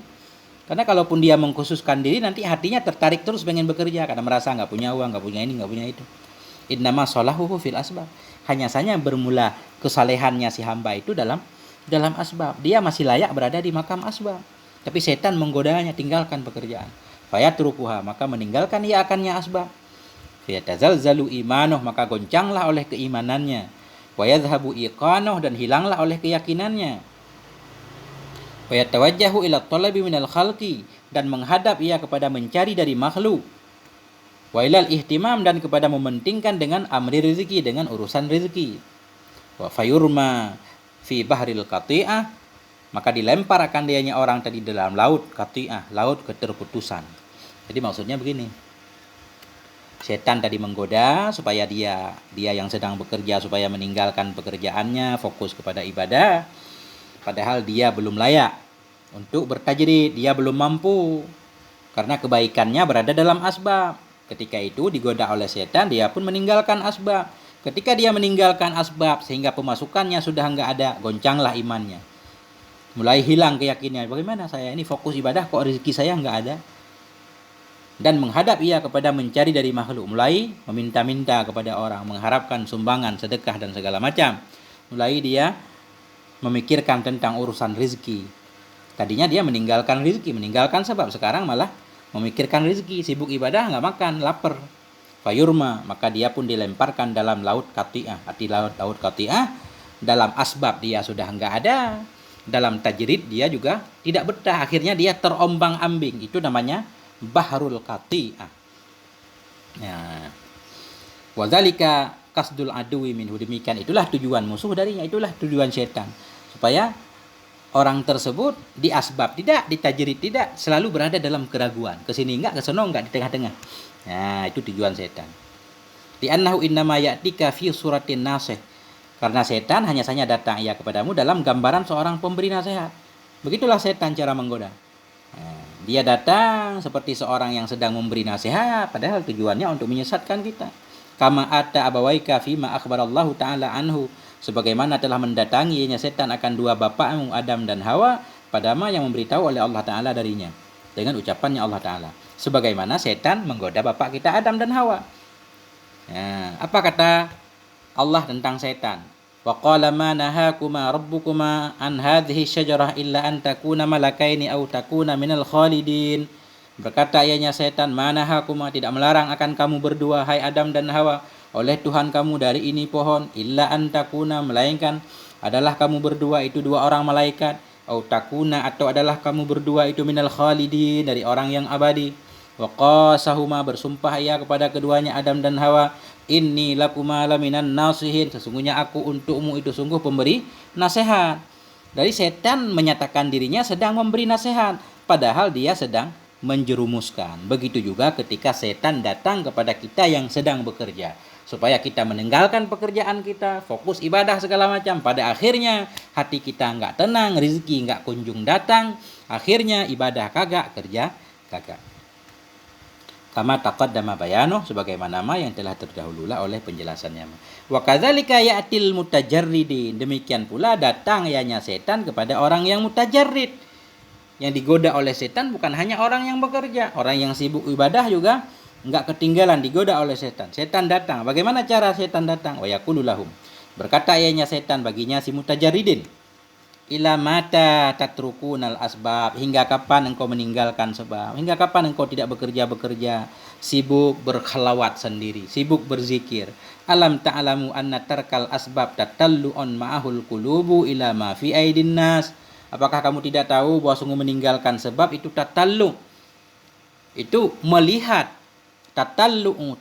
Karena kalaupun dia mengkhususkan diri, nanti hatinya tertarik terus pengen bekerja karena merasa nggak punya uang, nggak punya ini, nggak punya itu. Innama sholahuhu fil asbab. Hanya saja bermula kesalehannya si hamba itu dalam asbab. Dia masih layak berada di makam asbab. Tapi setan menggodanya, tinggalkan pekerjaan. Fayatrukuha, maka meninggalkan ia akannya asbab. Fayatazalzalu imanuh, maka goncanglah oleh keimanannya. Wayadhabu iqanuh, dan hilanglah oleh keyakinannya. Wayatawajjahu ila talabi minal khalqi, dan menghadap ia kepada mencari dari makhluk. Wa ilal ihtimam, dan kepada mementingkan dengan amri rezeki, dengan urusan rezeki. Wa fayurma fi bahril qati'ah, maka dilempar akan dianya orang tadi dalam laut qati'ah, laut keterputusan. Jadi maksudnya begini. Setan tadi menggoda supaya dia yang sedang bekerja supaya meninggalkan pekerjaannya, fokus kepada ibadah. Padahal dia belum layak untuk bertajrid, dia belum mampu. Karena kebaikannya berada dalam asbab. Ketika itu digoda oleh setan, dia pun meninggalkan asbab. Ketika dia meninggalkan asbab sehingga pemasukannya sudah enggak ada, goncanglah imannya. Mulai hilang keyakinannya, bagaimana saya ini fokus ibadah kok rezeki saya enggak ada? Dan menghadap ia kepada mencari dari makhluk, mulai meminta-minta kepada orang, mengharapkan sumbangan, sedekah dan segala macam. Mulai dia memikirkan tentang urusan rezeki. Tadinya dia meninggalkan rezeki, meninggalkan sebab, sekarang malah memikirkan rezeki, sibuk ibadah, nggak makan, lapar. Fayurma, maka dia pun dilemparkan dalam laut qati'ah. Arti laut qati'ah, dalam asbab dia sudah nggak ada, dalam tajrid dia juga tidak betah, akhirnya dia terombang-ambing. Itu namanya bahrul qati'ah. Ya. Wadzalika kasdul adwi minhu, demikian itulah tujuan musuh darinya, itulah tujuan setan, supaya orang tersebut di asbab tidak, di tajrid tidak, selalu berada dalam keraguan, kesini enggak, kesono enggak, di tengah-tengah. Nah, itu tujuan setan. Di annahu innama ya'tika fi suratin nasih, karena setan hanya saja datang ia kepadamu dalam gambaran seorang pemberi nasihat. Begitulah setan cara menggoda. Nah, dia datang seperti seorang yang sedang memberi nasihat, padahal tujuannya untuk menyesatkan kita. Kama ata abawaika fima akhbarallahu ta'ala anhu, sebagaimana telah mendatangi ianya setan akan dua bapakmu Adam dan Hawa, padama yang memberitahu oleh Allah Ta'ala darinya, dengan ucapannya Allah Ta'ala. Sebagaimana setan menggoda bapak kita Adam dan Hawa. Nah, apa kata Allah tentang setan? Wa qala ma nahakuma rabbukuma an hadhihi syajarah illa an takuna malakaini aw takuna minal khalidin. Berkata ianya setan, manahakuma, tidak melarang akan kamu berdua hai Adam dan Hawa oleh Tuhan kamu dari ini pohon, illa an takuna, melainkan adalah kamu berdua itu dua orang malaikat, aw takuna, atau adalah kamu berdua itu minal khalidin, dari orang yang abadi. Wa qasahuma, bersumpah ia kepada keduanya Adam dan Hawa, inni lakuma laminan nasihin, sesungguhnya aku untukmu itu sungguh pemberi nasihat. Dari setan menyatakan dirinya sedang memberi nasihat, padahal dia sedang menjerumuskan. Begitu juga ketika setan datang kepada kita yang sedang bekerja, supaya kita meninggalkan pekerjaan kita, fokus ibadah segala macam. Pada akhirnya hati kita nggak tenang, rezeki nggak kunjung datang, akhirnya ibadah kagak, kerja kagak. Kama taqaddama bayanuh, sebagaimana yang telah terdahululah oleh penjelasannya. Wa kadzalika ya'til mutajarridin, demikian pula datang ianya setan kepada orang yang mutajarrid. Yang digoda oleh setan bukan hanya orang yang bekerja, orang yang sibuk ibadah juga enggak ketinggalan digoda oleh setan. Setan datang. Bagaimana cara setan datang? Wa yaqulu lahum, berkata ianya setan baginya si mutajarridin, ila mata tatrukunal asbab, hingga kapan engkau meninggalkan sebab, hingga kapan engkau tidak bekerja, sibuk berkhalawat sendiri, sibuk berzikir. Alam ta'lamu anna tarkal asbab tatallu'un ma'ahul qulubu ila ma fi aidin nas, apakah kamu tidak tahu bahwa sungguh meninggalkan sebab itu tatallu, itu melihat, tatalla'u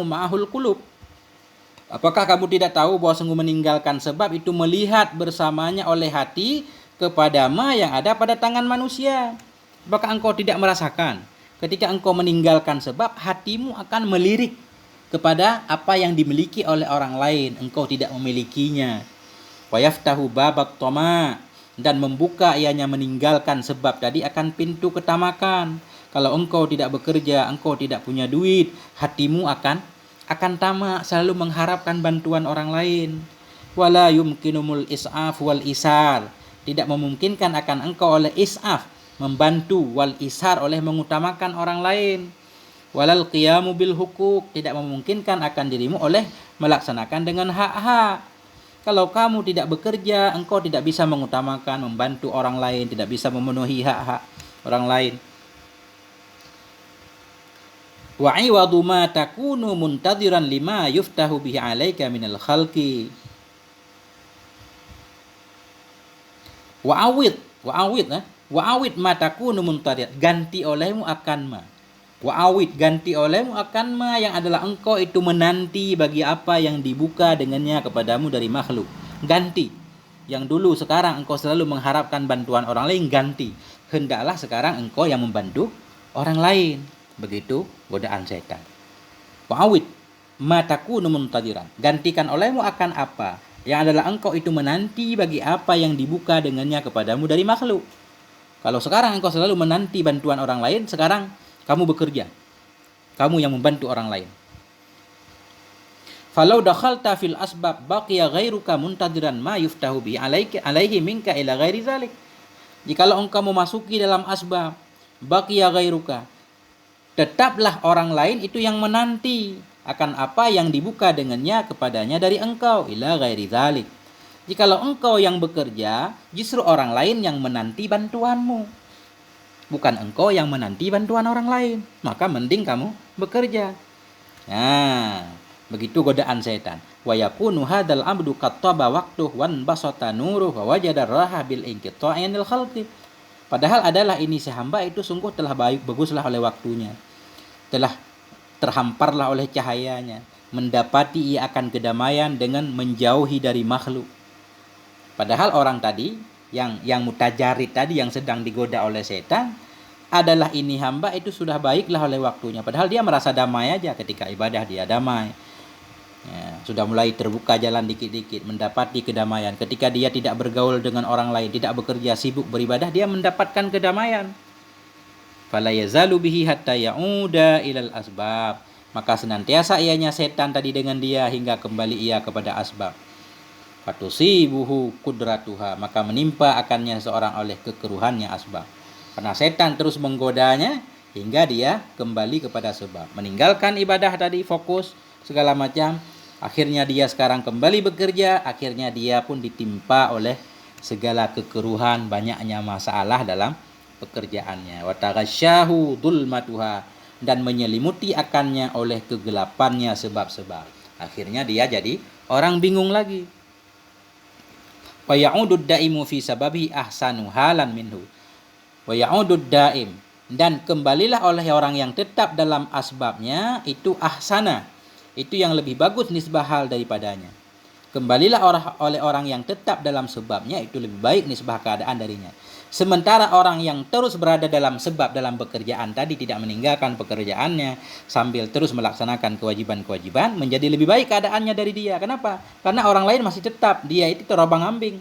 ma'ahul qulub. Apakah kamu tidak tahu bahwa sungguh meninggalkan sebab itu melihat bersamanya oleh hati kepada ma yang ada pada tangan manusia? Apakah engkau tidak merasakan ketika engkau meninggalkan sebab, hatimu akan melirik kepada apa yang dimiliki oleh orang lain, engkau tidak memilikinya. Wa yaftahu babat tama, dan membuka ianya meninggalkan sebab tadi akan pintu ketamakan. Kalau engkau tidak bekerja, engkau tidak punya duit, hatimu akan akan tamak, selalu mengharapkan bantuan orang lain. Wala yumkinumul is'af wal isar, tidak memungkinkan akan engkau oleh is'af, membantu, wal isar, oleh mengutamakan orang lain. Walal qiyamu bil hukuk, tidak memungkinkan akan dirimu oleh melaksanakan dengan hak-hak. Kalau kamu tidak bekerja, engkau tidak bisa mengutamakan, membantu orang lain, tidak bisa memenuhi hak-hak orang lain. Wa iwadu ma takunu muntadiran lima yuftahu bihi alaika minal khalqi. Wa awid ma takunu muntadiran, ganti olehmu akan ma. Wa awid, ganti olehmu akan ma, yang adalah engkau itu menanti bagi apa yang dibuka dengannya kepadamu dari makhluk. Ganti. Yang dulu sekarang engkau selalu mengharapkan bantuan orang lain, ganti. Hendaklah sekarang engkau yang membantu orang lain. Begitu godaan setan. Wa awid ma takunu muntadiran, gantikan olehmu akan apa yang adalah engkau itu menanti bagi apa yang dibuka dengannya kepadamu dari makhluk. Kalau sekarang engkau selalu menanti bantuan orang lain, sekarang kamu bekerja, kamu yang membantu orang lain. Falau dakhalta fil asbab baqiya ghairuka muntadiran ma yuftahu bi alaihi minka ila ghairi zalik. Jikalau engkau memasuki dalam asbab, baqiya ghairuka, tetaplah orang lain itu yang menanti akan apa yang dibuka dengannya kepadanya dari engkau, ila ghairi zalik. Jikalau engkau yang bekerja, justru orang lain yang menanti bantuanmu, bukan engkau yang menanti bantuan orang lain. Maka mending kamu bekerja. Nah, begitu godaan setan. Wa yakunu hadzal abdu qattaba waqtuh wan basata nuruh wa wajada raha bil inqita'il khalqi. Padahal adalah ini si hamba itu sungguh telah baguslah oleh waktunya, telah terhamparlah oleh cahayanya, mendapati ia akan kedamaian dengan menjauhi dari makhluk. Padahal orang tadi yang mutajarid tadi, yang sedang digoda oleh setan, adalah ini hamba itu sudah baiklah oleh waktunya. Padahal dia merasa damai aja ketika ibadah, dia damai. Ya, sudah mulai terbuka jalan dikit-dikit, mendapati kedamaian. Ketika dia tidak bergaul dengan orang lain, tidak bekerja, sibuk beribadah, dia mendapatkan kedamaian. Fala yazalu bihi hatta ya'uda ilal asbab. Maka senantiasa ianya setan tadi dengan dia hingga kembali ia kepada asbab. Fatusibuhu kudratuha, maka menimpa akannya seorang oleh kekeruhannya asbab. Karena setan terus menggodanya hingga dia kembali kepada sebab. Meninggalkan ibadah tadi, fokus segala macam. Akhirnya dia sekarang kembali bekerja. Akhirnya dia pun ditimpa oleh segala kekeruhan, banyaknya masalah dalam pekerjaannya. Wa taghasyahu dhulmatuha, dan menyelimuti akannya oleh kegelapannya sebab-sebab. Akhirnya dia jadi orang bingung lagi. Wa ya'udud daimu fi sababi ahsanu halan minhu. Wa ya'udud daim, dan kembalilah oleh orang yang tetap dalam asbabnya itu ahsana, itu yang lebih bagus nisbah hal daripadanya. Kembalilah oleh orang yang tetap dalam sebabnya itu lebih baik nisbah keadaan darinya. Sementara orang yang terus berada dalam sebab dalam pekerjaan tadi, tidak meninggalkan pekerjaannya sambil terus melaksanakan kewajiban-kewajiban, menjadi lebih baik keadaannya dari dia. Kenapa? Karena orang lain masih tetap, dia itu terobang-ambing.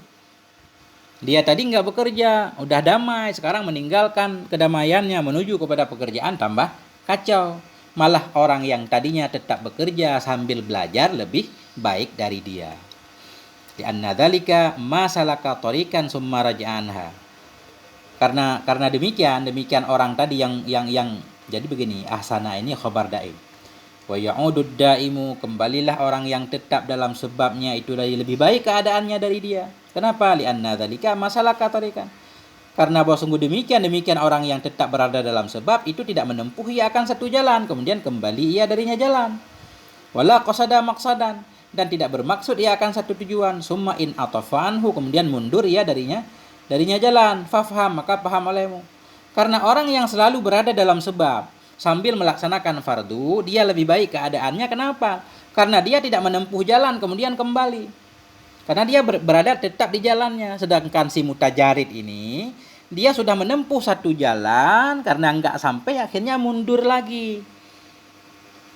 Dia tadi nggak bekerja, udah damai, sekarang meninggalkan kedamaiannya menuju kepada pekerjaan, tambah kacau. Malah orang yang tadinya tetap bekerja sambil belajar lebih baik dari dia. Di anna dzalika ma salaka tariqan summa raja'anha. Karena demikian orang tadi yang jadi begini, ahsana ini khabar daim. Wa ya'udud daimu, kembalilah orang yang tetap dalam sebabnya itu lebih baik keadaannya dari dia. Kenapa? Li anna dzalika masalah katarikan. Karena bahwa sungguh demikian orang yang tetap berada dalam sebab itu tidak menempuh ia akan satu jalan, kemudian kembali ia darinya jalan. Wala qasada maqsadan, dan tidak bermaksud ia akan satu tujuan. Summa in atafanhu, kemudian mundur ia darinya jalan. Fafham, maka paham olehmu. Karena orang yang selalu berada dalam sebab sambil melaksanakan fardu, dia lebih baik keadaannya. Kenapa? Karena dia tidak menempuh jalan kemudian kembali. Karena dia berada tetap di jalannya. Sedangkan si mutajarid ini, dia sudah menempuh satu jalan, karena nggak sampai akhirnya mundur lagi.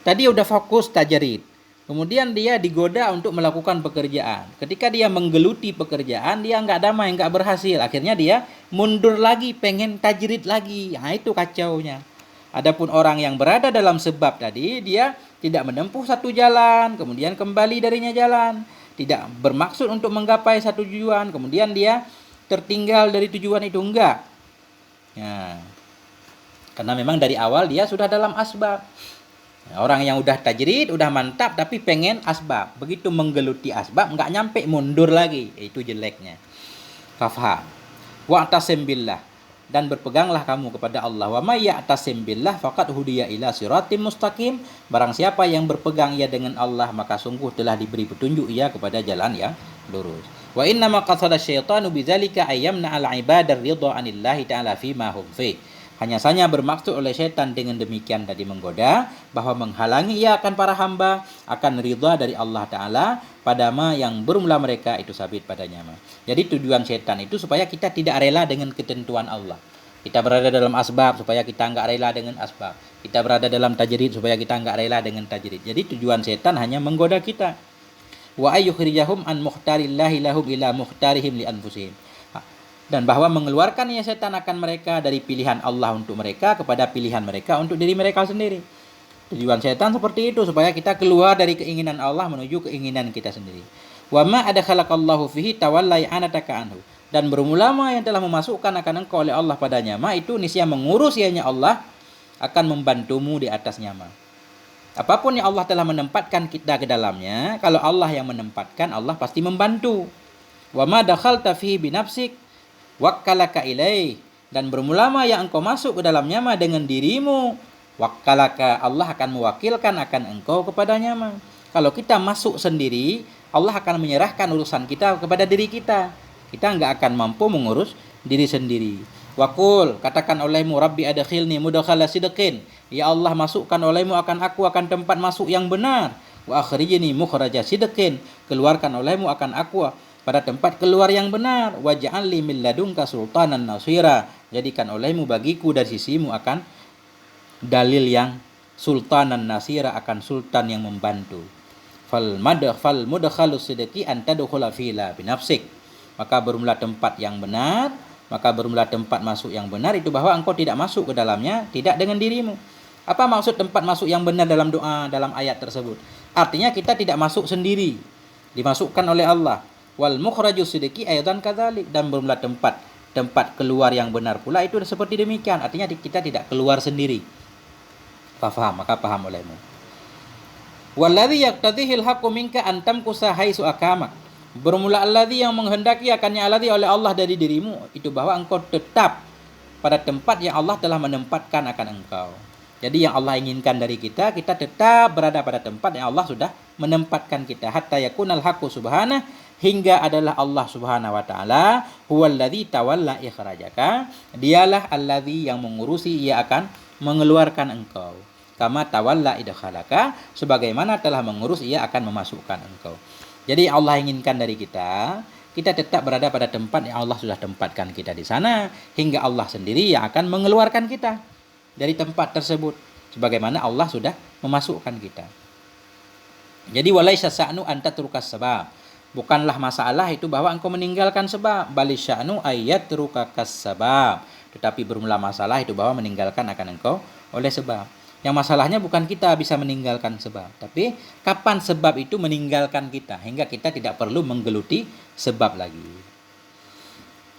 Tadi udah fokus tajarid, kemudian dia digoda untuk melakukan pekerjaan. Ketika dia menggeluti pekerjaan, dia nggak damai, nggak berhasil. Akhirnya dia mundur lagi, pengen tajrid lagi. Nah itu kacaunya. Adapun orang yang berada dalam sebab tadi, dia tidak menempuh satu jalan, kemudian kembali darinya jalan. Tidak bermaksud untuk menggapai satu tujuan, kemudian dia tertinggal dari tujuan itu, enggak. Ya. Karena memang dari awal dia sudah dalam asbab. Orang yang udah tajrid, udah mantap, tapi pengen asbab. Begitu menggeluti asbab, enggak nyampe, mundur lagi. Itu jeleknya. Fafham. Wa'tasim billah, dan berpeganglah kamu kepada Allah. Wa may ya'tasim billah faqad hudiya ila siratim mustaqim. Barang siapa yang berpegang ia dengan Allah, maka sungguh telah diberi petunjuk ia kepada jalan yang lurus. Wa inna ma qasada syaitanu bidzalika ayyamna al ibadar ridha anillahi ta'ala fima hum fi. Hanya saja bermaksud oleh syaitan dengan demikian tadi menggoda, bahwa menghalangi ia akan para hamba akan ridha dari Allah Ta'ala pada ma yang bermula mereka itu sabit padanya. Jadi tujuan syaitan itu supaya kita tidak rela dengan ketentuan Allah. Kita berada dalam asbab supaya kita enggak rela dengan asbab. Kita berada dalam tajrid supaya kita enggak rela dengan tajrid. Jadi tujuan syaitan hanya menggoda kita. Wa ayyukhrijahum an muhtarillahi lahum ila muhtarihim li anfusihim. Dan bahwa mengeluarkan ya setan akan mereka dari pilihan Allah untuk mereka kepada pilihan mereka untuk diri mereka sendiri. Tujuan setan seperti itu, supaya kita keluar dari keinginan Allah menuju keinginan kita sendiri. Wa ma adkhalaqallahu fihi tawallai anataka anhu. Dan bermula yang telah memasukkan akan engkau oleh Allah padanya, ma itu niscaya mengurus ianya Allah akan membantumu di atasnya ma. Apapun yang Allah telah menempatkan kita ke dalamnya, kalau Allah yang menempatkan, Allah pasti membantu. Wa ma dakhalta fihi binafsik wakkalaka ilaih, dan bermula yang engkau masuk ke dalamnya mah dengan dirimu, wakkalaka, Allah akan mewakilkan akan engkau kepadanya mah. Kalau kita masuk sendiri, Allah akan menyerahkan urusan kita kepada diri kita. Kita enggak akan mampu mengurus diri sendiri. Wakul, katakan olehmu, Rabbi adkhilni mudkhala sidqin, ya Allah masukkan olehmu akan aku akan tempat masuk yang benar. Wa akhrijni mukhraja sidqin, keluarkan olehmu akan aku pada tempat keluar yang benar. Waj'alni min ladunka sultanan nasira, jadikan olehmu bagiku dari sisimu akan dalil yang sultanan nasira, akan sultan yang membantu. Fal mudkhalus sidqi an tadkhula fila binafsik, maka bermula tempat yang benar, maka bermula tempat masuk yang benar itu bahwa engkau tidak masuk ke dalamnya tidak dengan dirimu. Apa maksud tempat masuk yang benar dalam doa, dalam ayat tersebut? Artinya kita tidak masuk sendiri, dimasukkan oleh Allah. Wal mukhrajus sidqi aidan kadzalik, dan bermula tempat keluar yang benar pula itu seperti demikian. Artinya kita tidak keluar sendiri. Faham, maka paham olehmu. Walladzi yaqtadihil haqqu minka an tamkusa haitsu akamak. Bermula alladzi yang menghendaki akannya alladzi oleh Allah dari dirimu itu bahwa engkau tetap pada tempat yang Allah telah menempatkan akan engkau. Jadi yang Allah inginkan dari kita, kita tetap berada pada tempat yang Allah sudah menempatkan kita. Hatta yakunal haqqu subhanahu, hingga adalah Allah Subhanahu wa taala huwallazi tawalla ikhrajaka, dialah allazi yang mengurusi, ia akan mengeluarkan engkau. Kama tawalla idkhalaka, sebagaimana telah mengurus ia akan memasukkan engkau. Jadi Allah inginkan dari kita, kita tetap berada pada tempat yang Allah sudah tempatkan kita di sana, hingga Allah sendiri yang akan mengeluarkan kita dari tempat tersebut, sebagaimana Allah sudah memasukkan kita. Jadi walaisa sa'nu anta turkas sebab, bukanlah masalah itu bahwa engkau meninggalkan sebab, balisya'nu ayat rukakas sebab, tetapi bermula masalah itu bahwa meninggalkan akan engkau oleh sebab. Yang masalahnya bukan kita bisa meninggalkan sebab, tapi kapan sebab itu meninggalkan kita hingga kita tidak perlu menggeluti sebab lagi.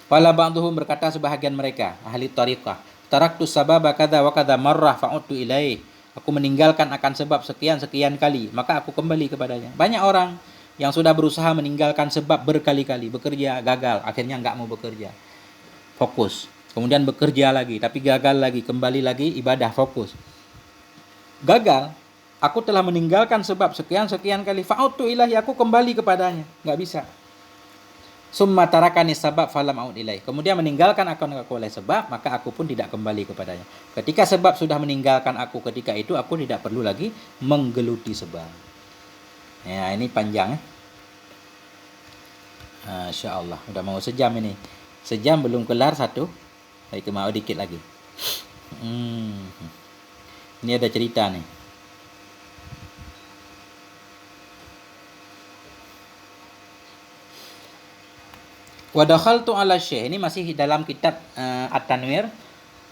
Fala ba'dhum, berkata sebahagian mereka ahli tariqah, taraktu sababa kadza wa kadza marrah fa'udtu ilaih, aku meninggalkan akan sebab sekian kali, maka aku kembali kepadanya. Banyak orang yang sudah berusaha meninggalkan sebab berkali-kali, bekerja gagal, akhirnya enggak mau bekerja, fokus, kemudian bekerja lagi tapi gagal lagi, kembali lagi ibadah, fokus, gagal. Aku telah meninggalkan sebab sekian kali, fa'udtu ilahi, aku kembali kepadanya, enggak bisa. Summa tarakani sabab falam aud ilaih, kemudian meninggalkan aku oleh sebab, maka aku pun tidak kembali kepadanya. Ketika sebab sudah meninggalkan aku, ketika itu aku tidak perlu lagi menggeluti sebab. Ya, ini panjang ya. Masya Allah, udah mau sejam ini. Sejam belum kelar satu. Itu mau dikit lagi. Ini ada cerita nih. Wa dakhaltu ala syekh, ini masih dalam kitab At-Tanwir.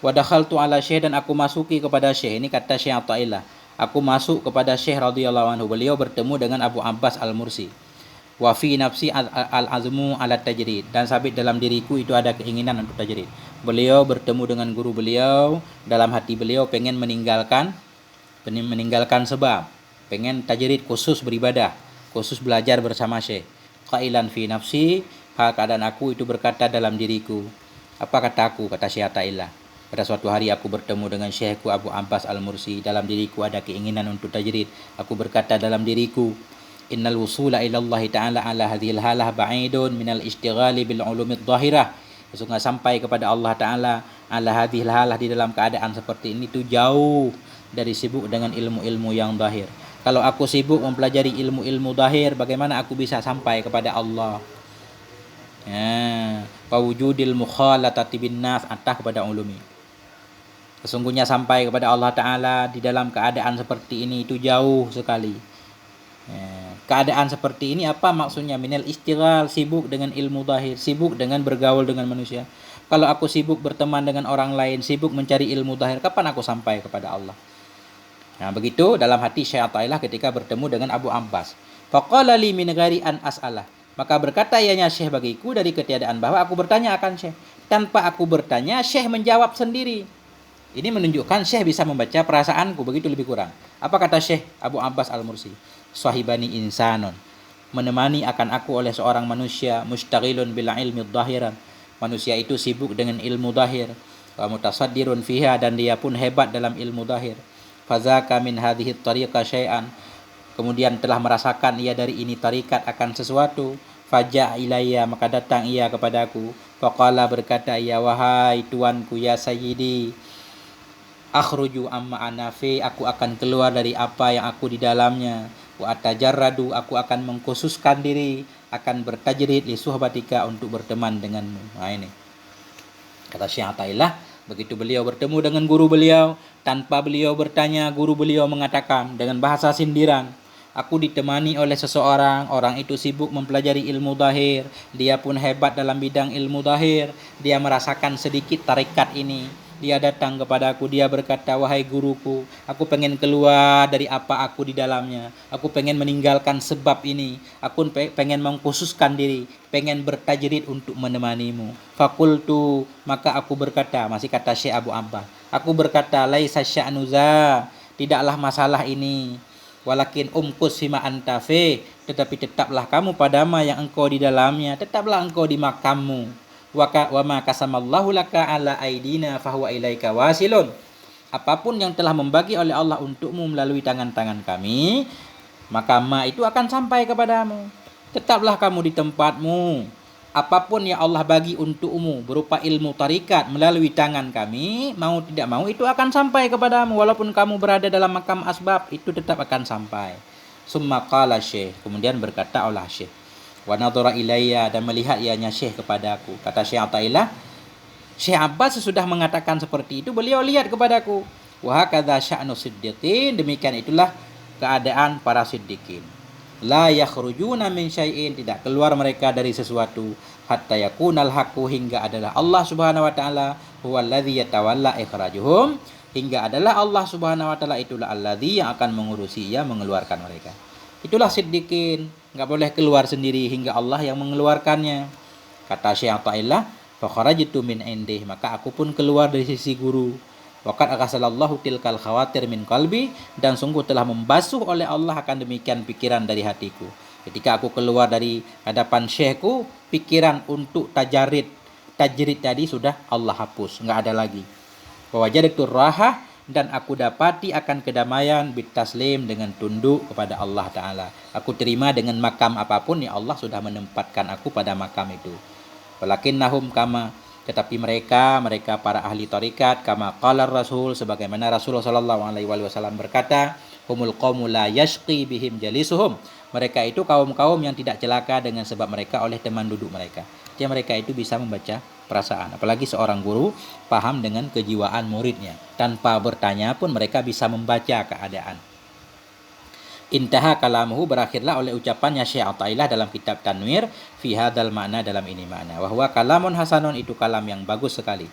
Wa dakhaltu ala Syekh, dan aku masuki kepada Syekh. Ini kata Syekh Athaillah. Aku masuk kepada Syekh radhiyallahu anhu. Beliau bertemu dengan Abu Abbas Al-Mursi. Wa fi nafsi al-azmu ala tajrid, dan sabit dalam diriku itu ada keinginan untuk tajrid. Beliau bertemu dengan guru beliau, dalam hati beliau pengen meninggalkan sebab, pengen tajrid, khusus beribadah, khusus belajar bersama Syekh. Qailan fi nafsi, keadaan aku itu berkata dalam diriku. Apa kata aku? Kata Syekh Athaillah. Pada suatu hari aku bertemu dengan Syekhku Abu Abbas Al-Mursi, dalam diriku ada keinginan untuk tajrid. Aku berkata dalam diriku, innal wusula ila Allah ta'ala ala hadhil halah ba'idun minal istighali bil ulumid dhahirah. Sesungguhnya sampai kepada Allah Ta'ala ala hadhil halah, di dalam keadaan seperti ini itu jauh dari sibuk dengan ilmu-ilmu yang zahir. Kalau aku sibuk mempelajari ilmu-ilmu zahir, bagaimana aku bisa sampai kepada Allah? Wujudil mukhalatati bin nas atah kepada ulumi. Sesungguhnya sampai kepada Allah Ta'ala di dalam keadaan seperti ini itu jauh sekali. Keadaan seperti ini apa maksudnya? Minal istighal, sibuk dengan ilmu zahir, sibuk dengan bergaul dengan manusia. Kalau aku sibuk berteman dengan orang lain, sibuk mencari ilmu zahir, kapan aku sampai kepada Allah? Nah, begitu dalam hati Syekh Athaillah ketika bertemu dengan Abu Abbas. Faqala li min ghairi an as'alah. Maka berkata ianya Syekh bagiku dari ketiadaan bahwa aku bertanya akan Syekh. Tanpa aku bertanya, Syekh menjawab sendiri. Ini menunjukkan Syekh bisa membaca perasaanku, begitu lebih kurang. Apa kata Syekh Abu Abbas Al-Mursi? Sahibani insanun, menemani akan aku oleh seorang manusia, mustaghilun bil ilmi dhahiran, manusia itu sibuk dengan ilmu zahir, wa mutasaddirun fiha, dan dia pun hebat dalam ilmu zahir. Fazaka min hadhihi tariqa syai'an, kemudian telah merasakan ia dari ini tarikat akan sesuatu. Faja ilayya, maka datang ia kepadaku. Faqala, berkata ia, wahai tuanku ya sayyidi, akhruju amma anafi, aku akan keluar dari apa yang aku di dalamnya. Wa atajarradu, aku akan mengkhususkan diri, akan bertajrid li suhbatika, untuk berteman denganmu. Nah ini kata Syekh Athaillah, begitu beliau bertemu dengan guru beliau, tanpa beliau bertanya, guru beliau mengatakan dengan bahasa sindiran, aku ditemani oleh seseorang, orang itu sibuk mempelajari ilmu zahir, dia pun hebat dalam bidang ilmu zahir, dia merasakan sedikit tarikat ini. Dia datang kepadaku, dia berkata, wahai guruku, aku pengen keluar dari apa aku di dalamnya. Aku pengen meninggalkan sebab ini. Aku pengen mengkhususkan diri, pengen bertajrid untuk menemanimu. Fakultu, maka aku berkata, masih kata Syekh Abu Abbas, aku berkata, laisa sya'nuza, tidaklah masalah ini. Walakin umkus fima antafe, tetapi tetaplah kamu pada ma yang engkau di dalamnya, tetaplah engkau di makammu. Wa ma kasamallahu laka ala aidina fahuwa ilaika wasilun. Apapun yang telah membagi oleh Allah untukmu melalui tangan-tangan kami, maka ma itu akan sampai kepadamu. Tetaplah kamu di tempatmu. Apapun yang Allah bagi untukmu berupa ilmu tarikat melalui tangan kami, mau tidak mau itu akan sampai kepadamu. Walaupun kamu berada dalam makam asbab, itu tetap akan sampai. Summa qala Syekh, kemudian berkata oleh Syekh, wa nadhara ilayya, dan melihat ianya Syekh kepadaku. Kata Syekh Athaillah, Syekh Abbas sesudah mengatakan seperti itu, beliau lihat kepadaku. Wa hakadha sya'nu siddiqin, demikian itulah keadaan para siddiqin. La yakhrujuna min syai'in, tidak keluar mereka dari sesuatu, hatta yakunal haqqu, hingga adalah Allah Subhanahu wa taala huwallazi yatawalla ikhrajuhum, hingga adalah Allah Subhanahu wa taala itulah alladzi yang akan mengurusi, ia mengeluarkan mereka. Itulah siddiqin, enggak boleh keluar sendiri hingga Allah yang mengeluarkannya. Kata Syekh Athaillah, fa kharajtu min indih, maka aku pun keluar dari sisi guru. Waqad akasalallahu tilkal khawatir min qalbi, dan sungguh telah membasuh oleh Allah akan demikian pikiran dari hatiku. Ketika aku keluar dari hadapan syekhku, pikiran untuk tajrid tadi sudah Allah hapus, enggak ada lagi. Wa wajadtu rahah, dan aku dapati akan kedamaian bitaslim, dengan tunduk kepada Allah Ta'ala. Aku terima dengan makam apapun ya Allah sudah menempatkan aku pada makam itu. Walakinnahum kama, tetapi mereka para ahli tarikat, kama qala Rasul, sebagaimana Rasulullah sallallahu alaihi wasallam berkata, humul qaumu la yashqi bihim jalisuhum, mereka itu kaum-kaum yang tidak celaka dengan sebab mereka oleh teman duduk mereka. Jadi mereka itu bisa membaca perasaan. Apalagi seorang guru paham dengan kejiwaan muridnya. Tanpa bertanya pun mereka bisa membaca keadaan. Intaha kalamuhu, berakhirlah oleh ucapannya Syekh Athaillah dalam kitab Tanwir fi hadzal makna, dalam ini makna, bahwa kalamun hasanun, itu kalam yang bagus sekali.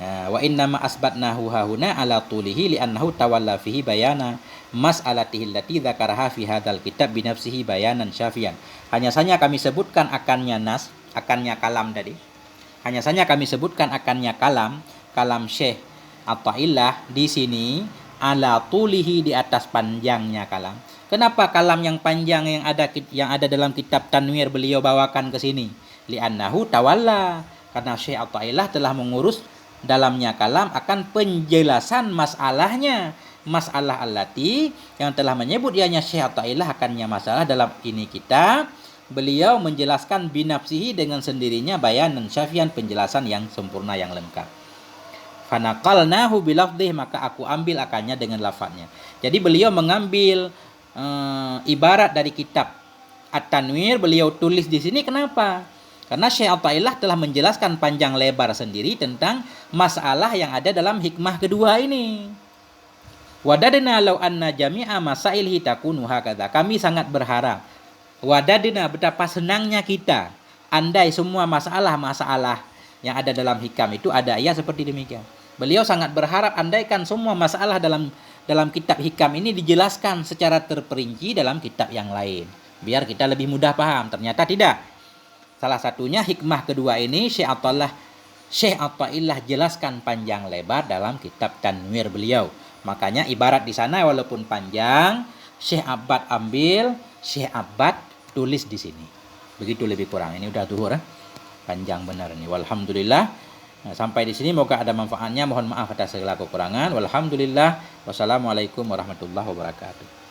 Wa inna ma asbatnahu hahuna ala tulihi li'annahu tawalla fihi bayana mas'alatihi allati dzakaraha fi hadzal kitab bi nafsihi bayanan syafian. Hanya saja kami sebutkan akannya akannya kalam tadi. Hanya saja kami sebutkan akannya kalam Syekh Athaillah di sini ala tulihi, di atas panjangnya kalam. Kenapa kalam yang panjang yang ada dalam kitab Tanwir beliau bawakan ke sini? Li'annahu tawalla, karena Syekh Athaillah telah mengurus dalamnya kalam akan penjelasan masalahnya, masalah allati yang telah menyebut ianya Syekh Athaillah akannya masalah dalam ini kitab. Beliau menjelaskan binafsihi dengan sendirinya bayanan syafian, penjelasan yang sempurna yang lengkap. Fanaqalnahu bilafdih, maka aku ambil akannya dengan lafadznya. Jadi beliau mengambil ibarat dari kitab At-Tanwir, beliau tulis di sini. Kenapa? Karena Syekh Athaillah telah menjelaskan panjang lebar sendiri tentang masalah yang ada dalam hikmah kedua ini. Wadadna law anna jami'a masailhi takunu hakadha. Kami sangat berharap. Wadadna, betapa senangnya kita andai semua masalah-masalah yang ada dalam hikam itu ada ya seperti demikian. Beliau sangat berharap andaikan semua masalah dalam kitab hikam ini dijelaskan secara terperinci dalam kitab yang lain, biar kita lebih mudah paham. Ternyata tidak. Salah satunya hikmah kedua ini Syekh Athaillah jelaskan panjang lebar dalam kitab Tanwir beliau. Makanya ibarat di sana walaupun panjang, Syekh Abbad ambil, Syekh Abbad tulis di sini. Begitu lebih kurang. Ini udah zuhur, panjang benar ini. Walhamdulillah. Nah, sampai di sini moga ada manfaatnya. Mohon maaf atas segala kekurangan. Walhamdulillah. Wassalamualaikum warahmatullahi wabarakatuh.